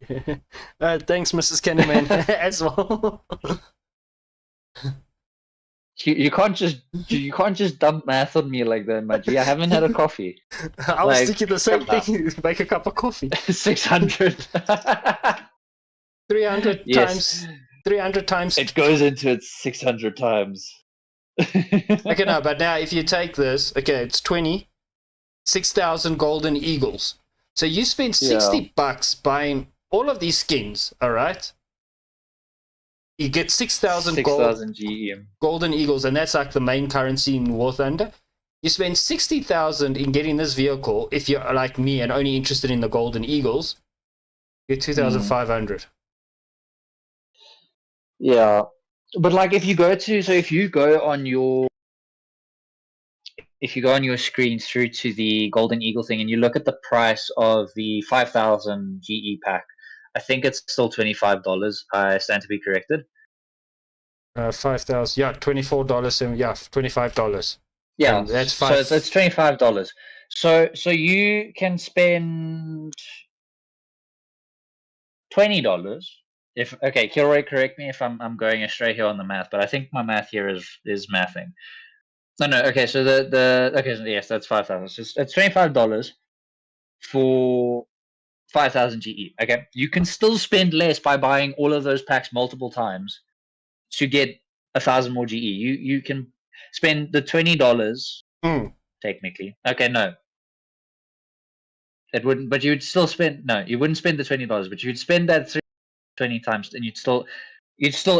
Thanks, Mrs. Kenneman, as well. You can't just dump math on me like that, Maji. I haven't had a coffee. I was thinking the same thing. Make a cup of coffee. 600. 300 times. 300 times. It goes into it 600 times. Okay, no, but now if you take this, okay, it's 20, 6,000 golden eagles. So you spend $60 buying all of these skins, all right? You get 6,000 golden eagles, and that's like the main currency in War Thunder. You spend 60,000 in getting this vehicle. If you're like me and only interested in the golden eagles, you get 2,500. Yeah, but like if you go on your screen through to the golden eagle thing, and you look at the price of the 5,000 GE pack, I think it's still $25. I stand to be corrected. 5,000, yeah, $24, yeah, $25. Yeah, and that's so it's $25. So you can spend $20. Kilroy, correct me if I'm going astray here on the math, but I think my math here is mathing. No. Okay, so yes, that's 5,000. So it's $25 for 5,000 GE. Okay, you can still spend less by buying all of those packs multiple times to get 1,000 more GE. You can spend the $20 technically. Okay, no, it wouldn't. But you'd still spend. No, you wouldn't spend the $20, but you'd spend that 20 times, and you'd still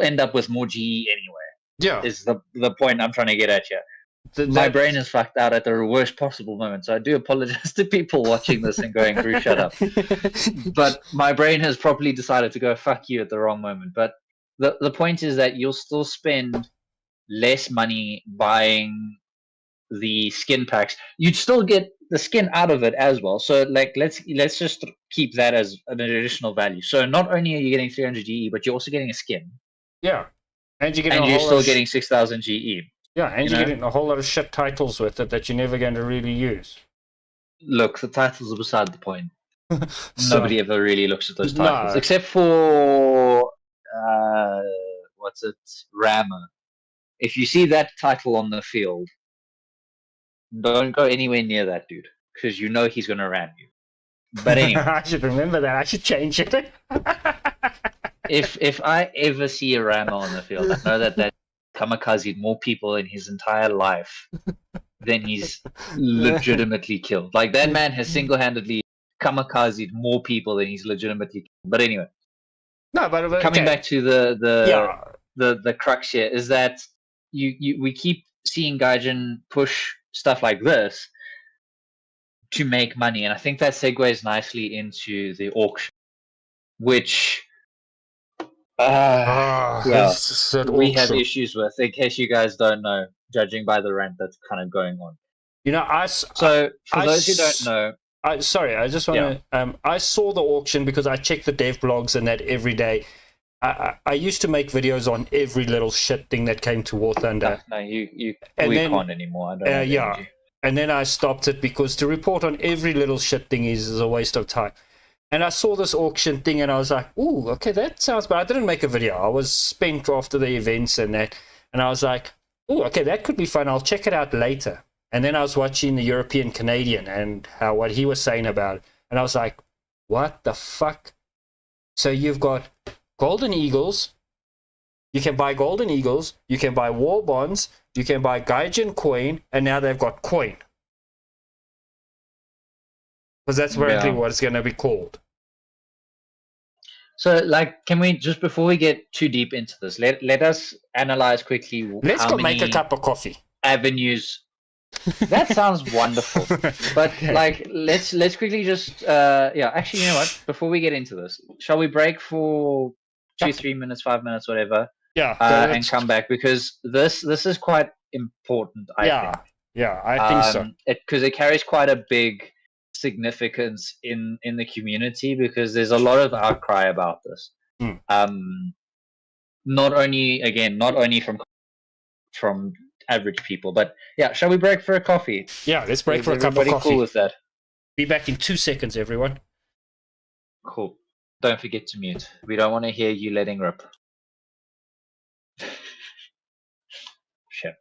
end up with more GE anyway. Yeah, is the point I'm trying to get at here. My brain is fucked out at the worst possible moment, so I do apologize to people watching this and going, "Bruce, shut up." But my brain has probably decided to go fuck you at the wrong moment. But the point is that you'll still spend less money buying the skin packs. You'd still get the skin out of it as well. So like let's just keep that as an additional value. So not only are you getting 300 GE, but you're also getting a skin. Yeah, and you're still getting 6,000 GE. Yeah, and you're getting a whole lot of shit titles with it that you're never going to really use. Look, the titles are beside the point. Nobody ever really looks at those titles, except for Rammer. If you see that title on the field, don't go anywhere near that dude, because you know he's going to ram you. But anyway, I should remember that. I should change it. If I ever see a Rammer on the field, I know that kamikaze more people in his entire life than he's legitimately killed. Like that man has single-handedly kamikaze more people than he's legitimately killed. But anyway, no. But coming back to the crux here is that we keep seeing Gaijin push stuff like this, to make money. And I think that segues nicely into the auction, which well, This is we have auction. issues with, in case you guys don't know, judging by the rant that's kind of going on. You know, So, for I those who s- don't know, sorry, I just want to. I saw the auction because I check the dev blogs and that every day. I used to make videos on every little shit thing that came to War Thunder. no, we then, can't anymore. I don't have yeah, energy. and then I stopped it because to report on every little shit thing is a waste of time. And I saw this auction thing and I was like, ooh, okay, that sounds bad. I didn't make a video. I was spent after the events and that. And I was like, ooh, okay, that could be fun. I'll check it out later. And then I was watching the European Canadian and what he was saying about it. And I was like, what the fuck? So you've got Golden Eagles. You can buy Golden Eagles. You can buy War Bonds. You can buy Gaijin Coin. And now they've got Coin. Because that's apparently what it's going to be called. So, like, can we, just before we get too deep into this, let us analyze quickly Let's how go many make a cup of coffee. avenues. That sounds wonderful. But like, let's quickly just actually, you know what? Before we get into this, shall we break for 2, 3 minutes, 5 minutes, whatever? Yeah, and come back, because this is quite important. I think. Yeah, I think so. Because it carries quite a big significance in the community, because there's a lot of outcry about this. Not only from average people, but yeah. Shall we break for a coffee? Yeah, let's break for a cup of coffee. Cool with that? Be back in 2 seconds, everyone. Cool. Don't forget to mute. We don't want to hear you letting rip. Shit.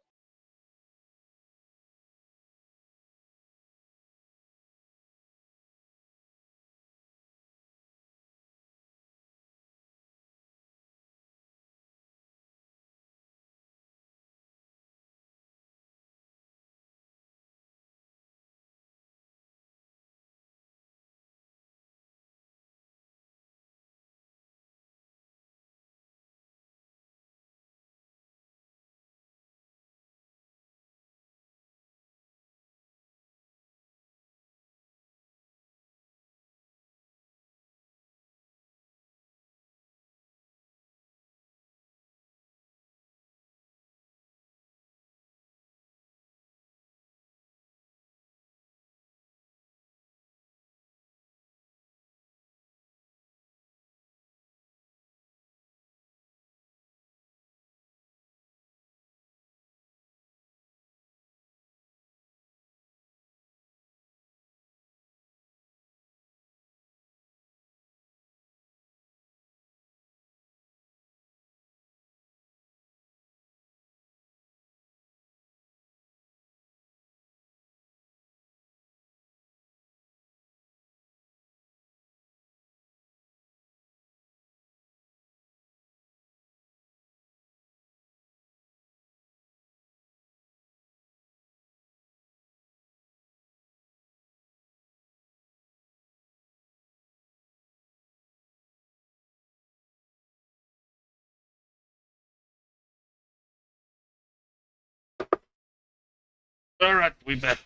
All right, we're back.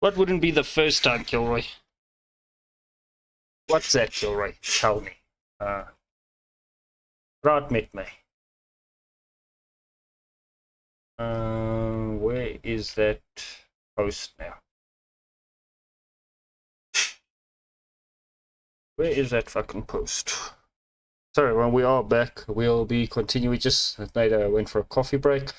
What wouldn't be the first time, Kilroy? What's that, Kilroy? Tell me. Raad met my. Where is that post now? Where is that fucking post? Sorry, when we are back, we'll be continuing. Just later, went for a coffee break.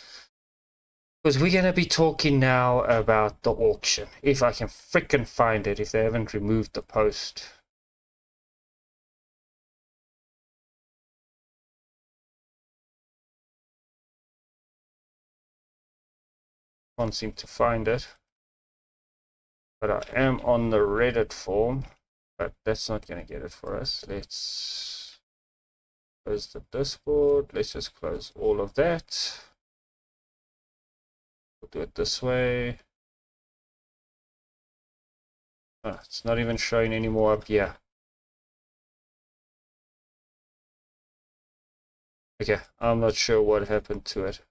Because we're going to be talking now about the auction. If I can frickin' find it, if they haven't removed the post. Can't seem to find it. But I am on the Reddit form. But that's not going to get it for us. Let's close the Discord. Let's just close all of that. We'll do it this way. Oh, it's not even showing anymore up here. Okay, I'm not sure what happened to it.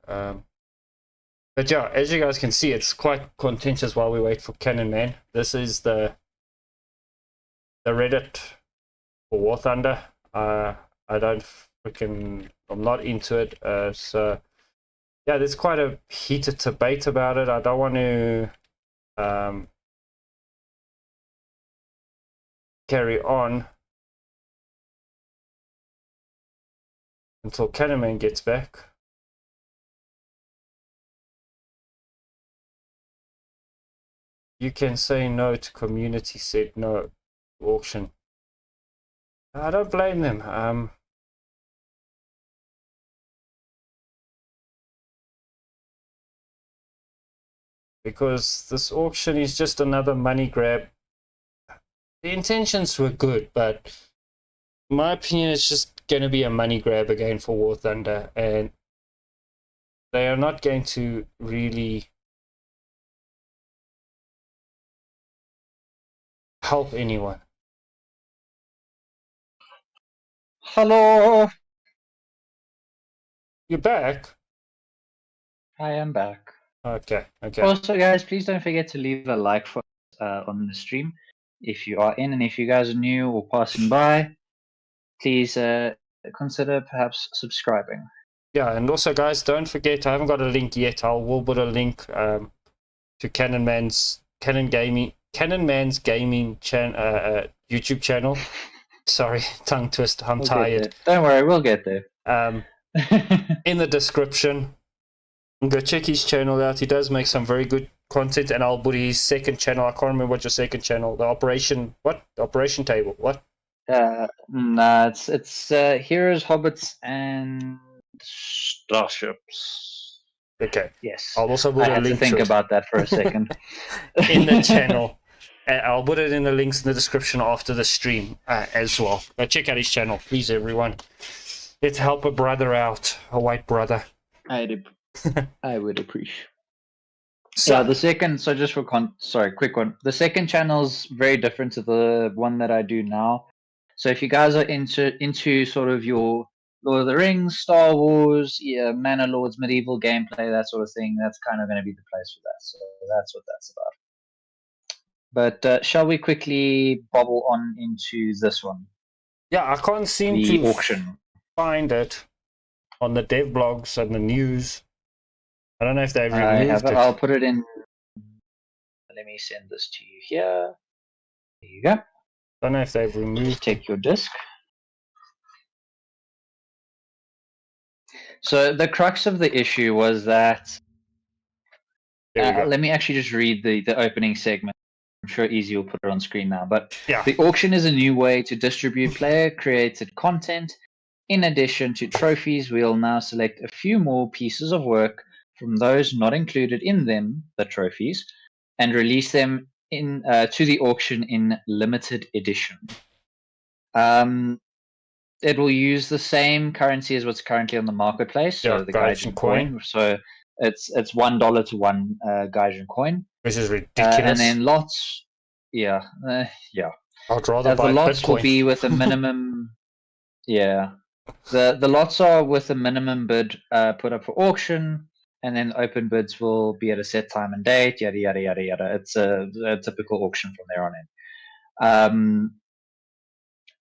But yeah, as you guys can see, it's quite contentious while we wait for Cannon Man. This is the Reddit for War Thunder. I don't freaking, I'm not into it. So yeah, there's quite a heated debate about it. I don't want to carry on until Cannon Man gets back. You can say no to community said no to auction. I don't blame them. Because this auction is just another money grab. The intentions were good, but in my opinion, it's just going to be a money grab again for War Thunder, and they are not going to really help anyone. Hello. You're back? I am back. Okay. Also, guys, please don't forget to leave a like for us on the stream if you are in, and if you guys are new or passing by, please consider perhaps subscribing. Yeah, and also, guys, don't forget, I haven't got a link yet. We'll put a link to Cannon Man's gaming YouTube channel. Sorry, tongue twist. I'm tired. Don't worry, we'll get there. In the description, go check his channel out. He does make some very good content, and I'll put his second channel. I can't remember what your second channel. The operation table. What? Nah, it's heroes, hobbits, and starships. Okay. Yes. I'll also put I a had link to think to it about that for a second. in the channel. I'll put it in the links in the description after the stream as well. But check out his channel, please, everyone. Let's help a brother out, a white brother. I would appreciate. So, Yeah, the second. So just for quick one. The second channel is very different to the one that I do now. So if you guys are into sort of your Lord of the Rings, Star Wars, yeah, Manor Lords, medieval gameplay, that sort of thing, that's kind of going to be the place for that. So that's what that's about. But shall we quickly bobble on into this one? yeah, I can't seem The to auction. find it on the dev blogs and the news. I don't know if they've I removed have it. it. I'll put it in. Let me send this to you here. There you go. I don't know if they've removed Just take your disk. So the crux of the issue was that. Let me actually just read the opening segment. I'm sure Easy will put it on screen now. But yeah. The auction is a new way to distribute player-created content. In addition to trophies, we'll now select a few more pieces of work from those not included in them, the trophies, and release them to the auction in limited edition. It will use the same currency as what's currently on the marketplace, so the Gaijin coin. So it's $1 to one Gaijin coin, which is ridiculous. And then lots, yeah. I'd rather buy the lots Bitcoin. will be with a minimum. Yeah, the lots are with a minimum bid put up for auction, and then open bids will be at a set time and date. Yada yada yada yada. It's a typical auction from there on in.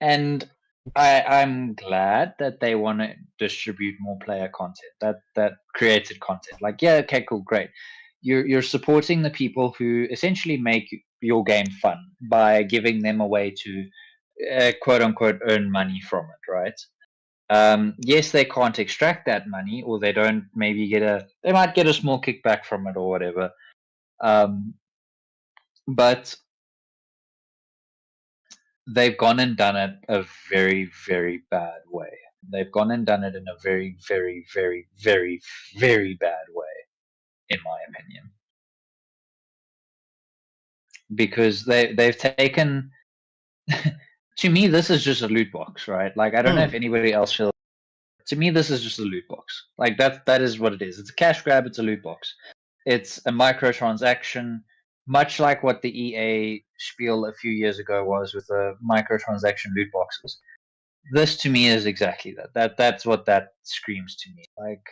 And I'm glad that they want to distribute more player content, that created content. Like, yeah, okay, cool, great. You're supporting the people who essentially make your game fun by giving them a way to quote unquote earn money from it, right? Yes, they can't extract that money, or they don't maybe they might get a small kickback from it or whatever. But they've gone and done it a very, very bad way. They've gone and done it in a very, very, very, very, very bad way, in my opinion. Because they've taken. To me, this is just a loot box, right? Like, I don't know if anybody else feels. To me, this is just a loot box. Like, that is what it is. It's a cash grab. It's a loot box. It's a microtransaction, much like what the EA spiel a few years ago was with the microtransaction loot boxes. This to me is exactly that. That's what that screams to me. Like,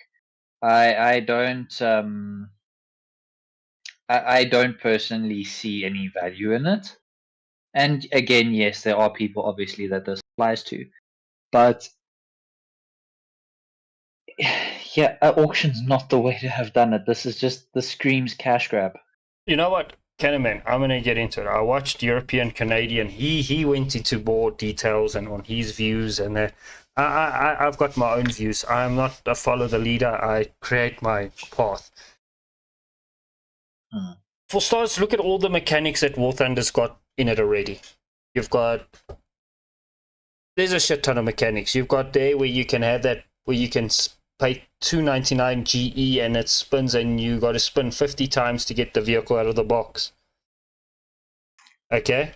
I don't I don't personally see any value in it. And again, yes, there are people obviously that this applies to, but yeah, auction's not the way to have done it. This screams cash grab. You know what, Kenneman, I'm gonna get into it. I watched European Canadian. He went into more details and on his views, and I've got my own views. I'm not a follow the leader. I create my path. For starters, look at all the mechanics that War Thunder's got in it already. There's a shit ton of mechanics. You've got there where you can have that, where you can pay $2.99 GE and it spins, and you got to spin 50 times to get the vehicle out of the box. Okay?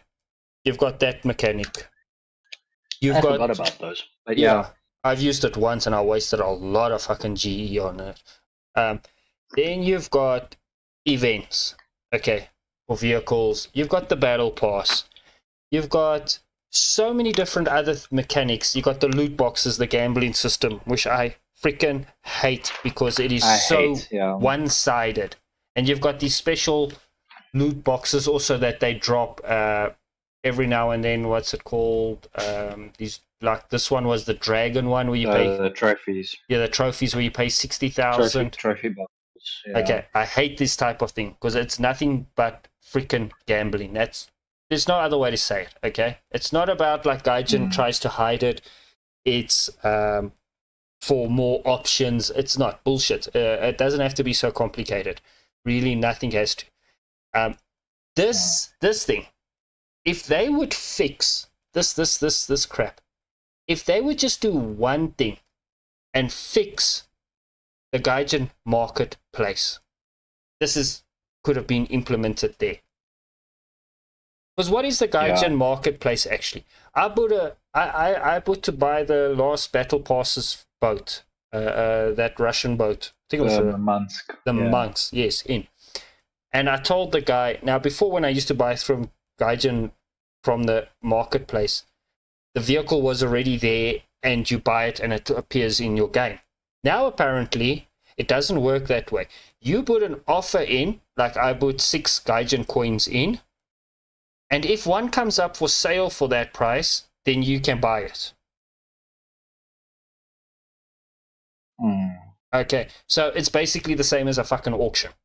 You've got that mechanic. I forgot about those. But yeah. I've used it once and I wasted a lot of fucking GE on it. Then you've got events. Okay, for vehicles. You've got the battle pass. You've got so many different other mechanics. You've got the loot boxes, the gambling system, which I freaking hate because it is one-sided. And you've got these special loot boxes also that they drop every now and then. What's it called? These, like this one was the dragon one where you pay the trophies. Yeah, the trophies where you pay 60,000 trophy boxes. Yeah. Okay, I hate this type of thing because it's nothing but freaking gambling. There's no other way to say it. Okay, it's not about like Gaijin tries to hide it. It's for more options. It's not bullshit. It doesn't have to be so complicated. Really, nothing has to. This thing, if they would fix this crap, if they would just do one thing and fix the Gaijin marketplace, could have been implemented there. Because what is the Gaijin marketplace actually? I bought to buy the last battle passes boat, that Russian boat. I think it was the Mansk. The Monks, yes, in. And I told the guy, now before when I used to buy from Gaijin from the marketplace, the vehicle was already there and you buy it and it appears in your game. Now apparently it doesn't work that way. You put an offer in, like I put 6 Gaijin coins in, and if one comes up for sale for that price, then you can buy it. Okay, so it's basically the same as a fucking auction. Of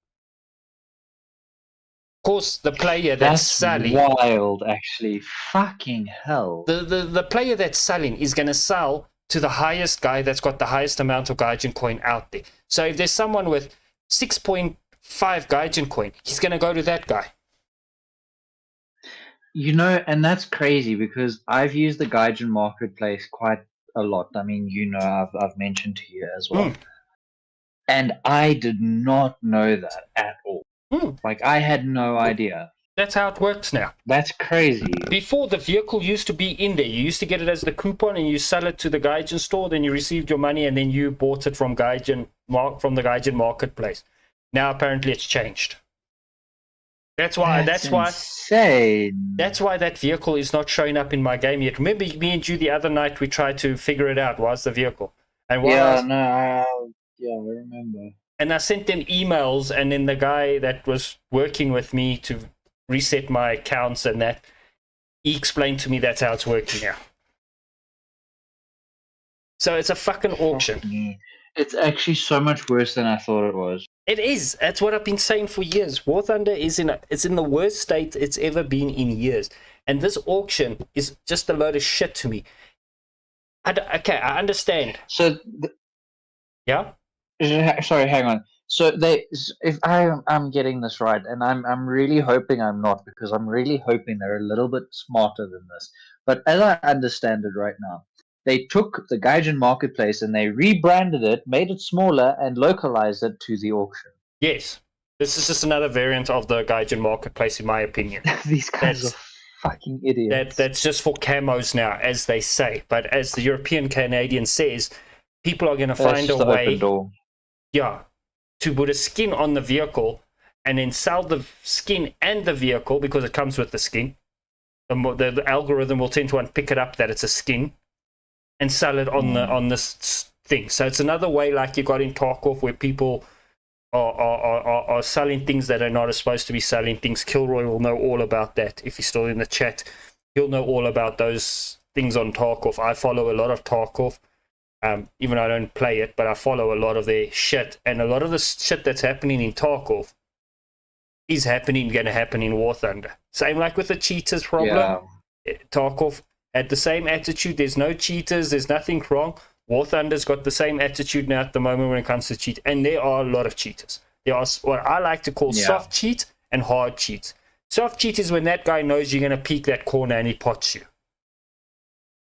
course, the player that's selling... wild, actually. Fucking hell. The player that's selling is going to sell to the highest guy that's got the highest amount of Gaijin coin out there. So if there's someone with 6.5 Gaijin coin, he's going to go to that guy. You know, and that's crazy because I've used the Gaijin marketplace quite a lot. I mean, you know, I've mentioned to you as well. And I did not know that at all. Like, I had no idea. That's how it works now. That's crazy. Before, the vehicle used to be in there. You used to get it as the coupon and you sell it to the Gaijin store, then you received your money and then you bought it from the Gaijin marketplace. Now apparently it's changed. That's why insane. That's why that vehicle is not showing up in my game yet. Remember me and you the other night we tried to figure it out, what's the vehicle. And I remember. And I sent them emails, and then the guy that was working with me to reset my accounts and that, he explained to me that's how it's working now. So it's a fucking auction. It's actually so much worse than I thought it was. It is. That's what I've been saying for years. War Thunder is in the worst state it's ever been in years. And this auction is just a load of shit to me. I understand. So... Yeah? Sorry, hang on. So if I'm getting this right, and I'm really hoping I'm not, because I'm really hoping they're a little bit smarter than this. But as I understand it right now, they took the Gaijin marketplace and they rebranded it, made it smaller, and localized it to the auction. Yes. This is just another variant of the Gaijin marketplace, in my opinion. These guys are fucking idiots. That's just for camos now, as they say. But as the European Canadian says, people are going to find a way... Open door. Yeah, to put a skin on the vehicle and then sell the skin and the vehicle because it comes with the skin. The algorithm will tend to pick it up that it's a skin and sell it on this thing. So it's another way like you got in Tarkov where people are selling things that are not supposed to be selling things. Kilroy will know all about that. If he's still in the chat, he'll know all about those things on Tarkov. I follow a lot of Tarkov. Even though I don't play it, but I follow a lot of their shit. And a lot of the shit that's happening in Tarkov is going to happen in War Thunder. Same like with the cheaters problem. Yeah. Tarkov had the same attitude. There's no cheaters. There's nothing wrong. War Thunder's got the same attitude now at the moment when it comes to cheat. And there are a lot of cheaters. There are what I like to call soft cheat and hard cheat. Soft cheat is when that guy knows you're going to peek that corner and he pots you.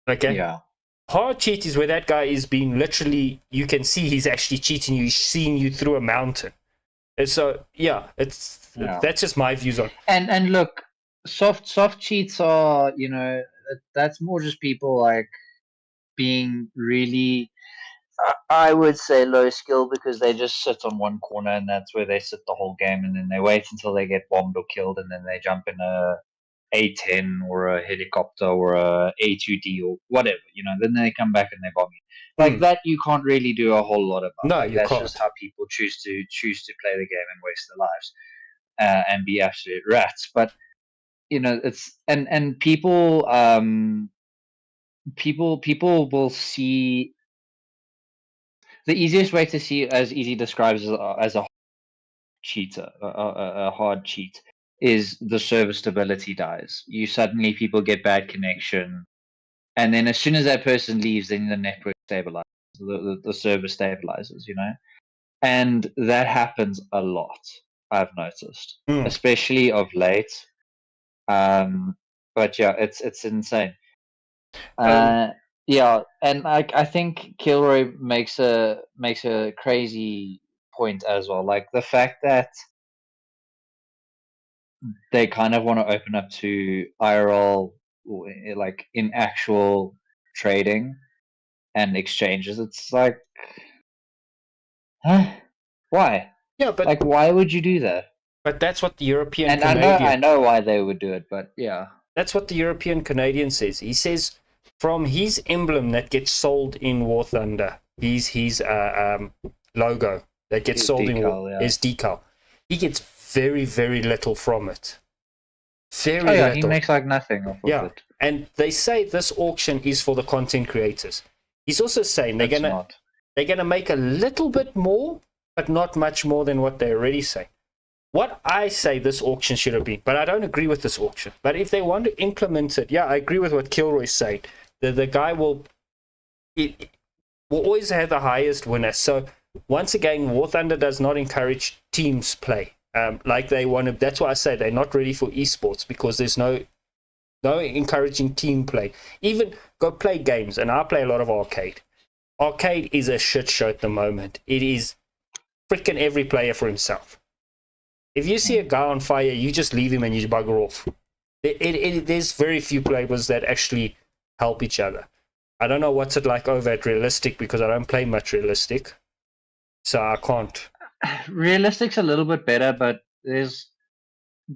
Okay? Yeah. Hard cheat is where that guy is being literally, you can see he's actually cheating you. He's seeing you through a mountain. And so, that's just my views on. And look, soft cheats are, that's more just people like being really, I would say, low skill, because they just sit on one corner and that's where they sit the whole game, and then they wait until they get bombed or killed, and then they jump in a A10 or a helicopter or a A2D or whatever, then they come back and they bomb you. Like that, you can't really do a whole lot about. No, like, you that's can't. just how people choose to play the game and waste their lives and be absolute rats. But it's and people people will see. The easiest way to see, as Easy describes as a cheater, a hard cheat, is the server stability dies. Suddenly people get bad connection, and then as soon as that person leaves, then the network stabilizes, the server stabilizes, and that happens a lot. I've noticed, especially of late. But yeah, it's insane. Yeah, and I think Kilroy makes a crazy point as well. Like the fact that they kind of want to open up to IRL, like in actual trading and exchanges. It's like, huh? Why? Yeah, but like, why would you do that? But that's what the European And Canadian. I know why they would do it, but yeah. That's what the European Canadian says. He says from his emblem that gets sold in War Thunder, his logo that gets sold in his decal, he gets very, very little from it. Very little. He makes like nothing off of it. And they say this auction is for the content creators. He's also saying they're gonna make a little bit more, but not much more than what they already say. What I say this auction should have been, but I don't agree with this auction. But if they want to implement it, I agree with what Kilroy's saying. The guy will always have the highest winner. So once again, War Thunder does not encourage teams play like they want to. That's why I say they're not ready for esports, because there's no encouraging team play. Even go play games, and I play a lot of arcade. Arcade is a shit show at the moment. It is freaking every player for himself. If you see a guy on fire, you just leave him and you bugger off. There's very few players that actually help each other. I don't know what's it like over at Realistic, because I don't play much Realistic, so I can't. Realistic's a little bit better, but there's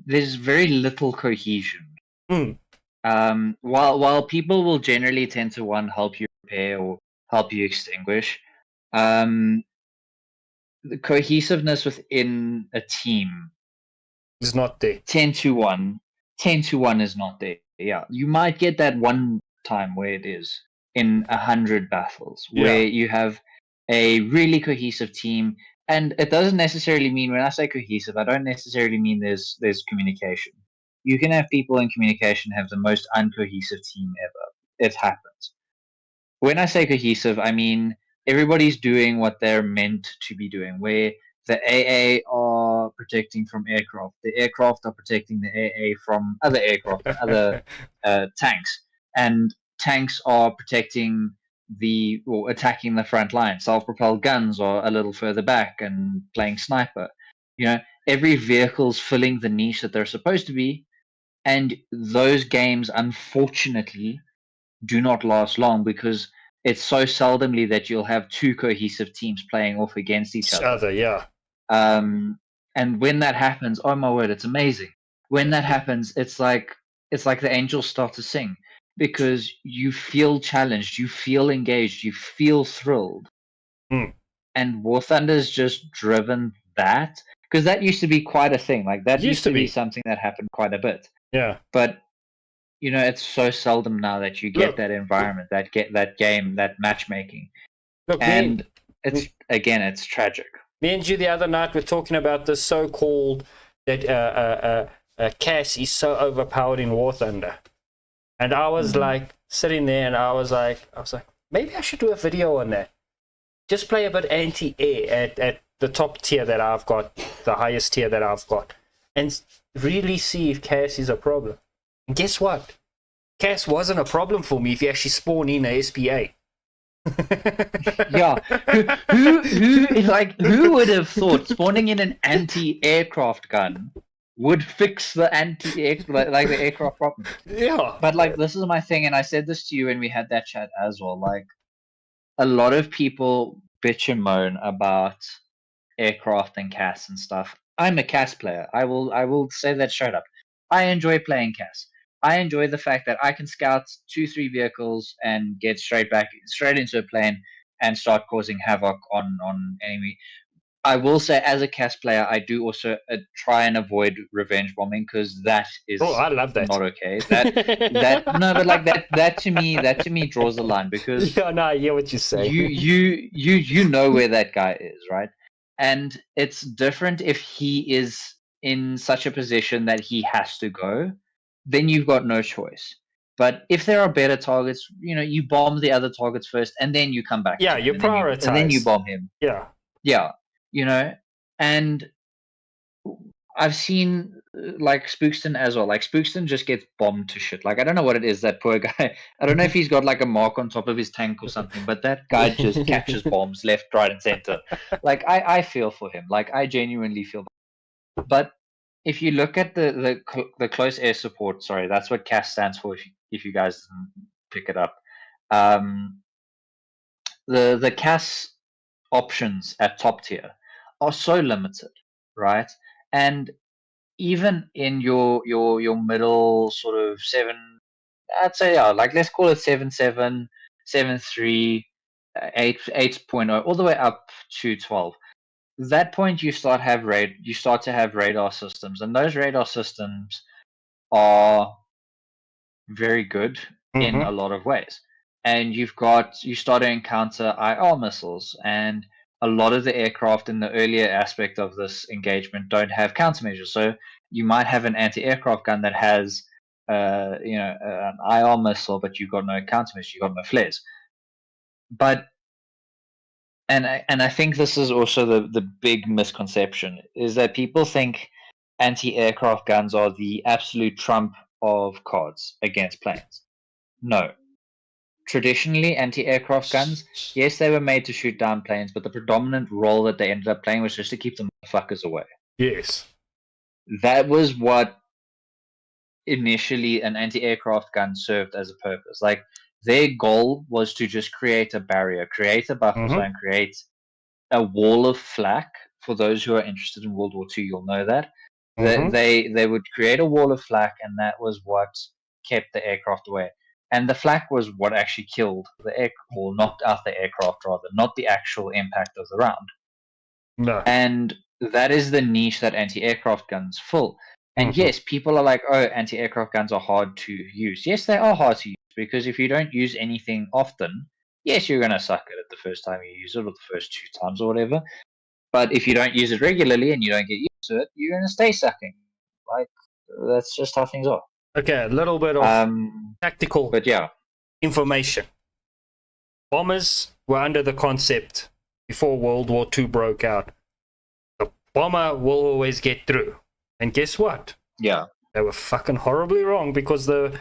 very little cohesion. While people will generally tend to help you repair or help you extinguish, the cohesiveness within a team is not there. 10 to 1 is not there. Yeah, you might get that one time where it is in 100 battles where you have a really cohesive team, and it doesn't necessarily mean, when I say cohesive, I don't necessarily mean there's communication. You can have people in communication have the most uncohesive team ever. It happens. When I say cohesive, I mean everybody's doing what they're meant to be doing, where the AA are protecting from aircraft, the aircraft are protecting the AA from other aircraft and other tanks, and tanks are protecting or attacking the front line. Self-propelled guns are a little further back and playing sniper. Every vehicle's filling the niche that they're supposed to be, and those games, unfortunately, do not last long, because it's so seldomly that you'll have two cohesive teams playing off against each other. And when that happens, oh my word, it's amazing. When that happens, it's like the angels start to sing, because you feel challenged, you feel engaged, you feel thrilled. And War Thunder's just driven that, because that used to be quite a thing. Like that Used to be. something that happened quite a bit. Yeah. But it's so seldom now that you get Look. that environment, that game, that matchmaking, Look, and it's tragic. Me and you the other night were talking about the so-called that Cass is so overpowered in War Thunder, and I was like sitting there, and I was like, maybe I should do a video on that. Just play a bit anti-air at the top tier that I've got, the highest tier that I've got, and really see if Cass is a problem. And guess what? Cass wasn't a problem for me if you actually spawn in a SPA. Yeah, who would have thought spawning in an anti-aircraft gun would fix the the aircraft problem? Yeah, but this is my thing, and I said this to you when we had that chat as well. Like, a lot of people bitch and moan about aircraft and CAS and stuff. I'm a CAS player. I will say that straight up. I enjoy playing CAS. I enjoy the fact that I can scout 2-3 vehicles and get straight into a plane and start causing havoc on enemy. I will say, as a CAS player, I do also try and avoid revenge bombing, because that is I love that. not okay. That to me draws the line, because I hear what you're saying. You know where that guy is, right? And it's different if he is in such a position that he has to go. Then you've got no choice. But if there are better targets, you bomb the other targets first, and then you come back. Yeah, you prioritize. And then you bomb him. Yeah. And I've seen Spookston as well. Spookston just gets bombed to shit. I don't know what it is, that poor guy. I don't know if he's got a mark on top of his tank or something, but that guy just catches bombs left, right, and center. I feel for him. I genuinely feel. But if you look at the close air support, sorry, that's what CAS stands for. If you guys didn't pick it up, the CAS options at top tier are so limited, right? And even in your middle sort of 7, I'd say, let's call it 7.7, 7.3, 8.0, all the way up to 12. That point you start to have radar systems, and those radar systems are very good in a lot of ways. And you start to encounter IR missiles, and a lot of the aircraft in the earlier aspect of this engagement don't have countermeasures. So you might have an anti-aircraft gun that has an IR missile, but you've got no countermeasure, you've got no flares. But and I think this is also the big misconception, is that people think anti-aircraft guns are the absolute trump of cards against planes. No. Traditionally, anti-aircraft guns, yes, they were made to shoot down planes, but the predominant role that they ended up playing was just to keep the motherfuckers away. Yes. That was what initially an anti-aircraft gun served as a purpose. Their goal was to just create a barrier, create a buffer zone, create a wall of flak. For those who are interested in World War II, you'll know that. They would create a wall of flak, and that was what kept the aircraft away. And the flak was what actually killed the aircraft, or knocked out the aircraft, rather, not the actual impact of the round. No. And that is the niche that anti-aircraft guns fill. And yes, people are like, oh, anti-aircraft guns are hard to use. Yes, they are hard to use, because if you don't use anything often, yes, you're going to suck at it the first time you use it, or the first 2 times or whatever. But if you don't use it regularly and you don't get used to it, you're going to stay sucking. That's just how things are. Okay, a little bit of tactical information. Bombers were under the concept, before World War II broke out, the bomber will always get through. And guess what? Yeah. They were fucking horribly wrong, because the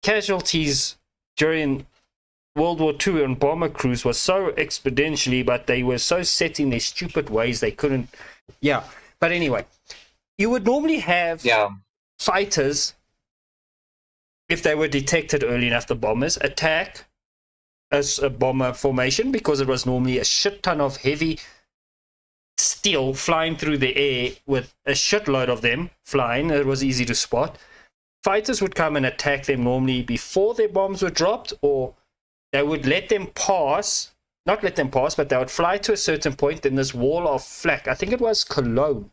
casualties during World War II on bomber crews was so exponentially, but they were so set in their stupid ways they couldn't. Yeah. But anyway, you would normally have fighters, if they were detected early enough, the bombers attack as a bomber formation, because it was normally a shit ton of heavy steel flying through the air with a shitload of them flying. It was easy to spot. Fighters would come and attack them normally before their bombs were dropped, or they would let them pass not let them pass, but they would fly to a certain point. Then this wall of flak, I think it was Cologne,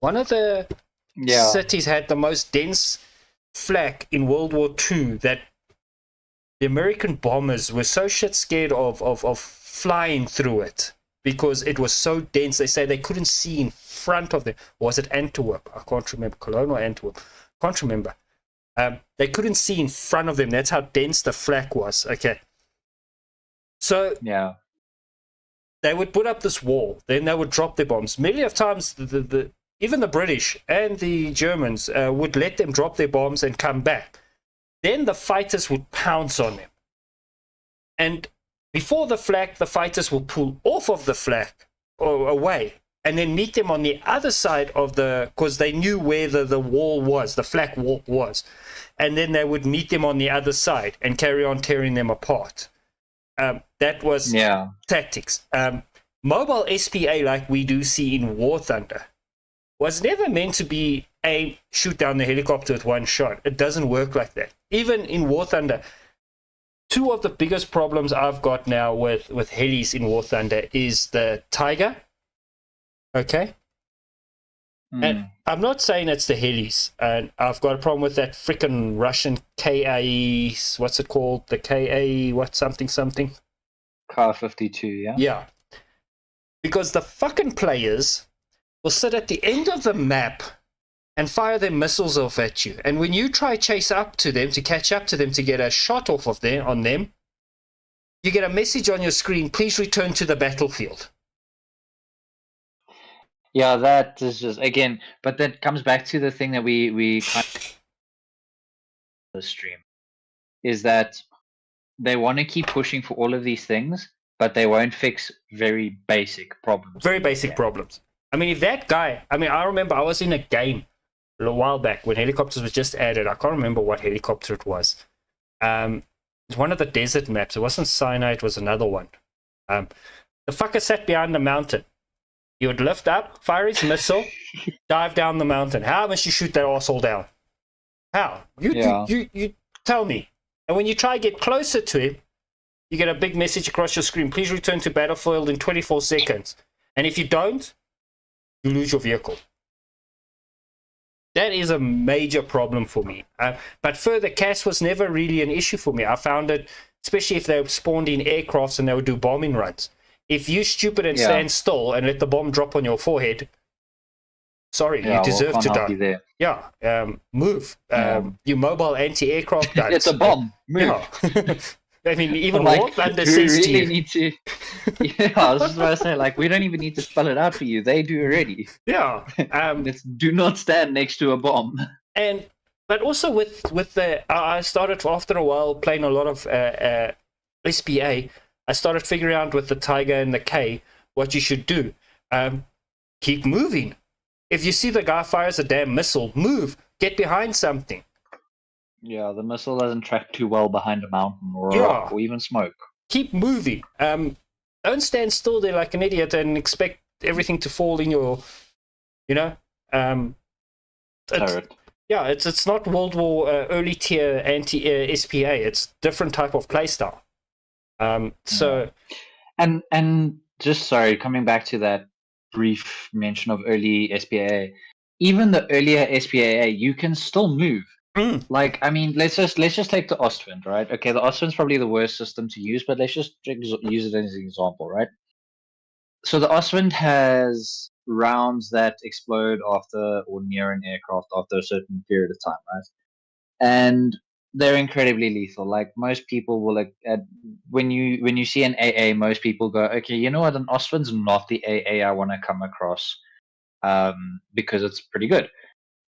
one of the cities had the most dense flak in World War II that the American bombers were so shit scared of flying through it because it was so dense. They say they couldn't see in front of them. Was it Antwerp? I can't remember. Cologne or Antwerp? Can't remember. They couldn't see in front of them. That's how dense the flak was. Okay. So they would put up this wall. Then they would drop their bombs. Many of times, even the British and the Germans would let them drop their bombs and come back. Then the fighters would pounce on them. And before the flak, the fighters will pull off of the flak or away and then meet them on the other side of because they knew where the wall was, the flak wall was. And then they would meet them on the other side and carry on tearing them apart. That was tactics. Mobile SPA, like we do see in War Thunder, was never meant to be shoot down the helicopter with one shot. It doesn't work like that. Even in War Thunder, two of the biggest problems I've got now with helis in War Thunder is the Tiger. Okay? And I'm not saying it's the helis. And I've got a problem with that freaking Russian KA, what's it called? The KA, what something? Kar-52, yeah? Yeah. Because the fucking players will sit at the end of the map and fire their missiles off at you. And when you try chase up to them, to catch up to them, to get a shot off of them, on them, you get a message on your screen, please return to the battlefield. Yeah, that is just, again, but that comes back to the thing that we kind of the stream, is that they want to keep pushing for all of these things, but they won't fix very basic problems. Very basic problems. I mean, if that guy, I remember I was in a game a while back when helicopters was just added. I can't remember what helicopter it was. It was one of the desert maps. It wasn't Sinai, it was another one. The fucker sat behind the mountain. He would lift up, fire his missile, dive down the mountain. How must you shoot that asshole down? How? You tell me. And when you try to get closer to him, you get a big message across your screen. Please return to battlefield in 24 seconds. And if you don't, you lose your vehicle. That is a major problem for me. But further, CAS was never really an issue for me. I found it, especially if they spawned in aircrafts and they would do bombing runs. If you're stupid and stand still and let the bomb drop on your forehead, sorry, you deserve to die. Yeah, move. You mobile anti-aircraft guns. It's a bomb. Move. Yeah. I mean, even War Thunder says to you. Need to. Yeah, I was just about to say, like, we don't even need to spell it out for you. They do already. Yeah. Do not stand next to a bomb. But also with the, I started after a while playing a lot of SPA. I started figuring out with the Tiger and the K what you should do. Keep moving. If you see the guy fires a damn missile, move. Get behind something. Yeah, the missile doesn't track too well behind a mountain or a rock or even smoke. Keep moving. Don't stand still there like an idiot and expect everything to fall in your, turret. Yeah, it's not World War early tier anti SPA. It's different type of playstyle. So, and just sorry, coming back to that brief mention of early SPA, even the earlier SPA, you can still move. Like, I mean, let's just take the Ostwind, right? Okay, the Ostwind's probably the worst system to use, but let's just use it as an example, right? So the Ostwind has rounds that explode after or near an aircraft after a certain period of time, right? And they're incredibly lethal. Like, most people will, when you see an AA, most people go, okay, you know what, an Ostwind's not the AA I want to come across, because it's pretty good.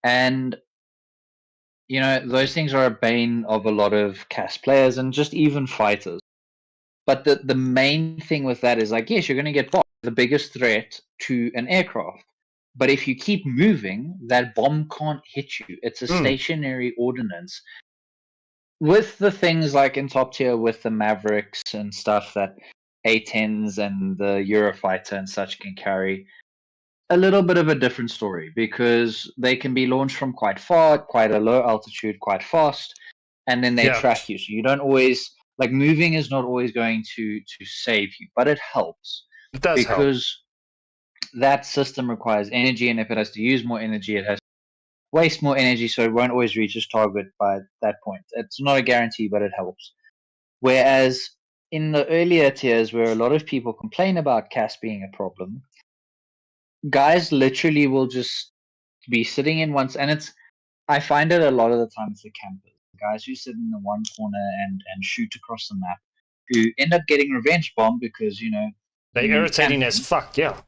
And those things are a bane of a lot of CAS players and just even fighters. But the main thing with that is, like, yes, you're going to get bombed. The biggest threat to an aircraft. But if you keep moving, that bomb can't hit you. It's a stationary ordnance. With the things like in top tier with the Mavericks and stuff that A-10s and the Eurofighter and such can carry, a little bit of a different story, because they can be launched from quite far, quite a low altitude, quite fast, and then they track you. So you don't always, like moving is not always going to save you, but it helps It does help. because that system requires energy, and if it has to use more energy, it has to waste more energy, so it won't always reach its target by that point. It's not a guarantee, but it helps. Whereas in the earlier tiers, where a lot of people complain about CAS being a problem, guys literally will just be sitting in once, and I find it a lot of the time it's the campers, guys who sit in the one corner and shoot across the map, who end up getting revenge bombed because They're you're irritating camping. as fuck, yeah.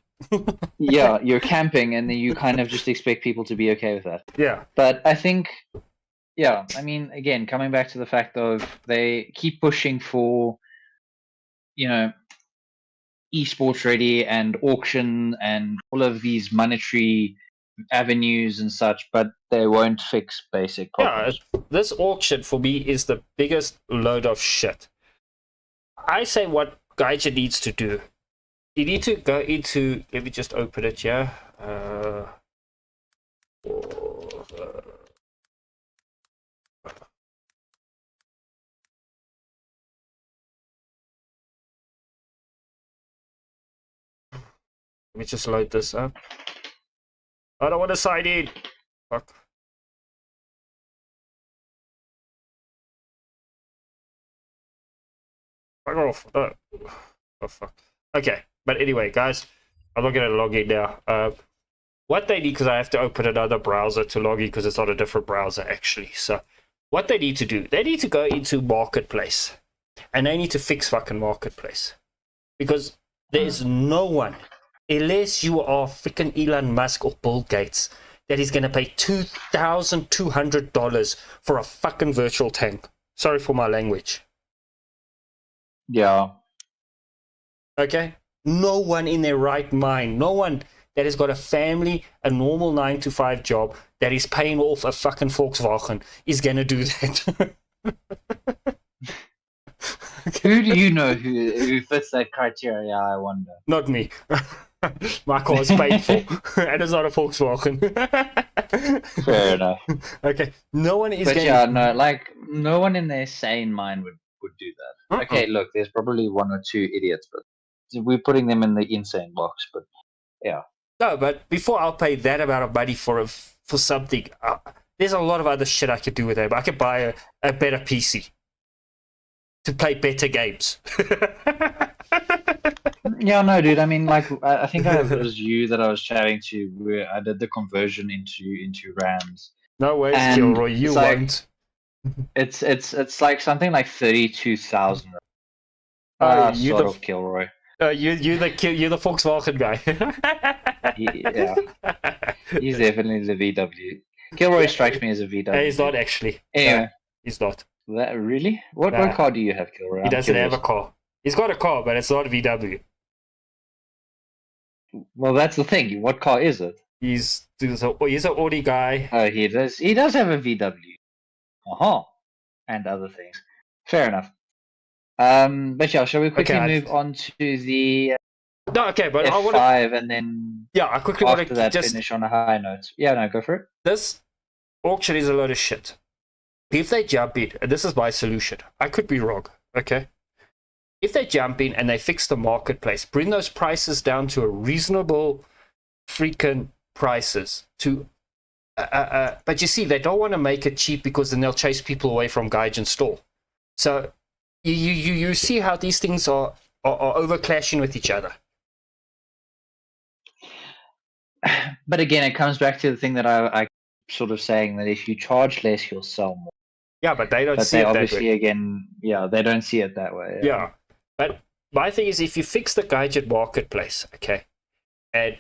Yeah, you're camping, and then you kind of just expect people to be okay with that. Yeah. But I think, yeah, I mean, again, coming back to the fact of they keep pushing for, esports ready and auction and all of these monetary avenues and such, but they won't fix basic problems. Yeah, this auction for me is the biggest load of shit. I say what Gaijin needs to do. You need to go into, let me just open it here. Let me just load this up. I don't want to sign in. Fuck. Fuck off. No. Oh, fuck. Okay, but anyway, guys, I'm not going to log in now. What they need, because I have to open another browser to log in because it's on a different browser, actually. So what they need to do, they need to go into Marketplace. And they need to fix fucking Marketplace. Because there's no one, unless you are freaking Elon Musk or Bill Gates, that is going to pay $2,200 for a fucking virtual tank. Sorry for my language. Yeah. Okay? No one in their right mind, no one that has got a family, a normal 9-to-5 job, that is paying off a fucking Volkswagen is going to do that. Who do you know who fits that criteria, I wonder? Not me. My car is paid for, and it's not a Volkswagen. Fair enough. Okay, no one is But going yeah, no one in their sane mind would do that. Okay, look, there's probably one or two idiots, but we're putting them in the insane box. But yeah. No, but before I'll pay that amount of money for something, there's a lot of other shit I could do with it. I could buy a better PC to play better games. Yeah, no, dude. I mean, like, I think it was you that I was chatting to where I did the conversion into RAMs. No way, Kilroy, you like, won't. It's like something like 32,000. You sort of Kilroy. You're the Volkswagen guy. Yeah, he's definitely the VW. Kilroy strikes me as a VW. He's not actually. Anyway, he's not. That really? What car do you have, Kilroy? He doesn't have a car. He's got a car, but it's not a VW. Well, that's the thing. What car is it? He's an Audi guy. Oh, he does. He does have a VW. And other things. Fair enough. But yeah, shall we quickly move on to the no, okay, but F5 I want to, and then I quickly want to just finish on a high note. Yeah, no, go for it. This auction is a load of shit. If they jump in, and this is my solution, I could be wrong, okay? If they jump in and they fix the marketplace, bring those prices down to a reasonable freaking prices to but you see, they don't want to make it cheap because then they'll chase people away from Gaijin store. So you see how these things are over clashing with each other. But again, it comes back to the thing that I sort of saying that if you charge less, you'll sell more. Yeah, but they don't see it that way. Obviously, again, they don't see it that way. Yeah, but my thing is, if you fix the Gaijin marketplace, okay, and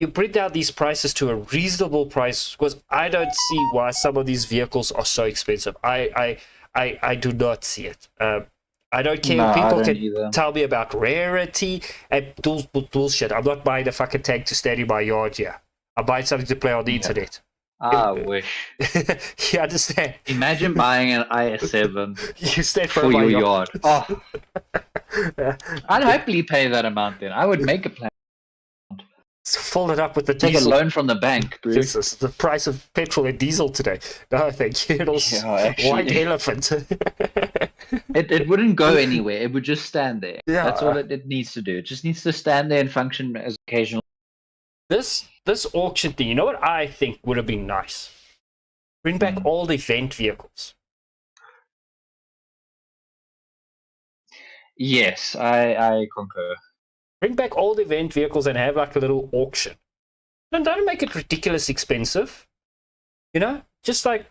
you bring down these prices to a reasonable price, because I don't see why some of these vehicles are so expensive. I do not see it. I don't care if people can tell me about rarity and bullshit. I'm not buying a fucking tank to stand in my yard here. I'm buying something to play on the internet. I wish. You understand? Imagine buying an IS7 you stand for your yard. Oh. I'd happily pay that amount then. I would make a plan. Fold it up with the Take diesel. a loan from the bank, Bruce. Jesus, the price of petrol and diesel today. No, thank you. White elephant. It wouldn't go anywhere. It would just stand there. Yeah. That's all it needs to do. It just needs to stand there and function as occasional. This auction thing, you know what I think would have been nice? Bring back all the event vehicles. Yes, I concur. Bring back all the event vehicles and have like a little auction. Don't make it ridiculous expensive. You know, just like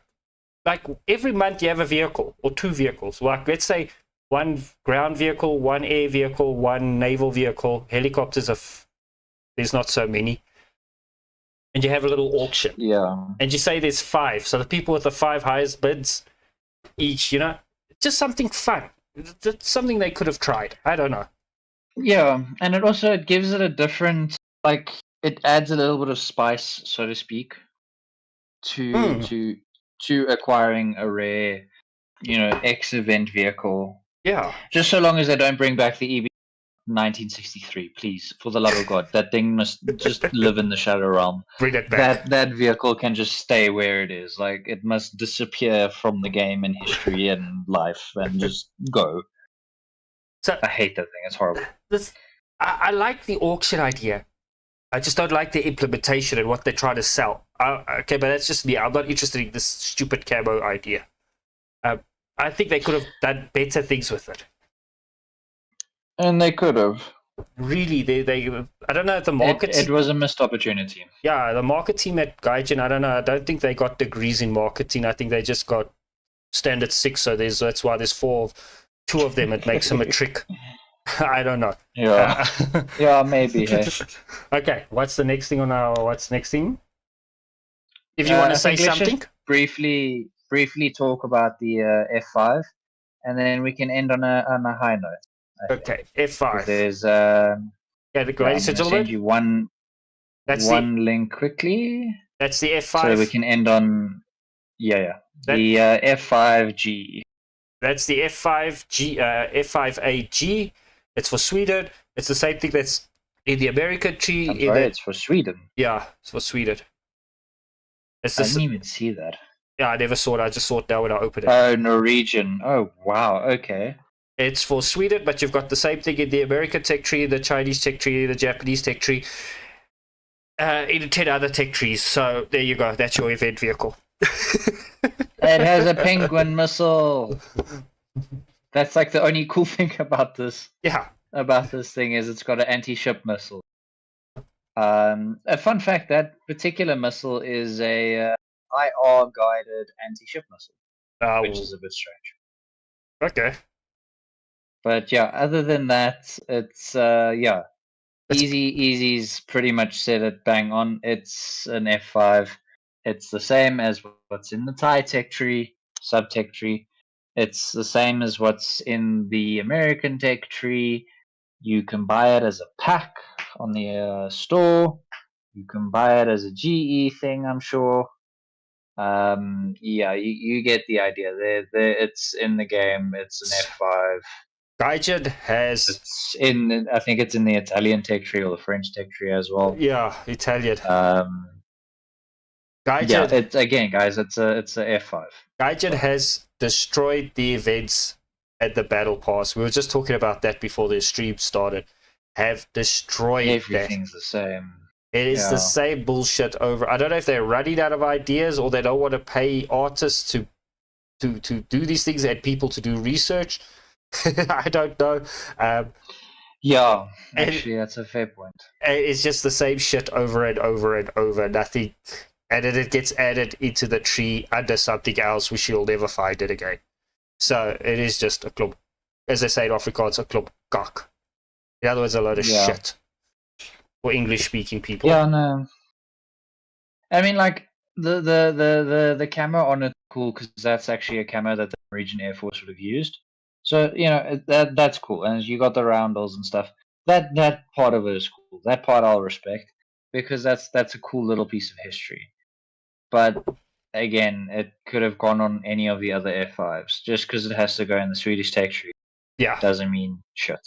every month you have a vehicle or two vehicles. Like let's say one ground vehicle, one air vehicle, one naval vehicle. Helicopters there's not so many. And you have a little auction. Yeah. And you say there's 5. So the people with the 5 highest bids each, you know, just something fun. It's something they could have tried. I don't know. Yeah, and it gives it a different, like, it adds a little bit of spice, so to speak, to acquiring a rare, X event vehicle. Yeah. Just so long as they don't bring back the EB 1963, please, for the love of God, that thing must just live in the shadow realm. Bring it back. That vehicle can just stay where it is. Like, it must disappear from the game and history and life and just go. So I hate that thing. It's horrible. I like the auction idea. I just don't like the implementation and what they try to sell. Okay, but that's just me. I'm not interested in this stupid camo idea. I think they could have done better things with it. And they could have. Really, they I don't know if the market. It was a missed opportunity. Yeah, the market team at Gaijin, I don't know. I don't think they got degrees in marketing. I think they just got standard 6. So that's why there's 2 of them. It makes them a trick. I don't know. Yeah, yeah, maybe. Hey. Okay, what's the next thing on what's next thing? If you want to say something, briefly talk about the F5, and then we can end on a high note. Okay, F5. There's ladies and gentlemen, send you one link quickly. That's the F5. So we can end on the F5G. That's the F5G, F5AG. It's for Sweden. It's the same thing that's in the American tree. It's for Sweden. Yeah, it's for Sweden. I didn't even see that. Yeah, I never saw it. I just saw it now when I opened it. Oh, Norwegian. Oh, wow. Okay. It's for Sweden, but you've got the same thing in the American tech tree, the Chinese tech tree, the Japanese tech tree, in 10 other tech trees. So there you go. That's your event vehicle. It has a penguin missile. That's like the only cool thing about this. Yeah. About this thing is it's got an anti-ship missile. A fun fact: that particular missile is a IR-guided anti-ship missile, which is a bit strange. Okay. But yeah, other than that, it's Easy's pretty much said it bang on. It's an F5. It's the same as what's in the Thai tech tree, sub-tech tree. It's the same as what's in the American tech tree. You can buy it as a pack on the store. You can buy it as a GE thing, I'm sure. You get the idea. It's in the game. It's an F5. Gaijin has. It's in. I think it's in the Italian tech tree or the French tech tree as well. Yeah, Italian. Gaijin. Yeah, it's again, guys. It's a F5. Gaijin has destroyed the events at the battle pass. We were just talking about that before the stream started. Have destroyed everything's the same. It is the same bullshit over. I don't know if they're running out of ideas or they don't want to pay artists to do these things and people to do research. I don't know. Yeah, actually, that's a fair point. It's just the same shit over and over and over. Nothing, and then it gets added into the tree under something else, which you'll never find it again. So it is just a clump, as they say in Afrikaans, a clump kak. In other words, a load of shit for English-speaking people. Yeah, no. I mean, like the camo on it, cool, because that's actually a camo that the Norwegian Air Force would have used. So that's cool, and you got the roundels and stuff. That part of it is cool. That part I'll respect because that's a cool little piece of history. But again, it could have gone on any of the other F5s. Just because it has to go in the Swedish tech tree, doesn't mean shit.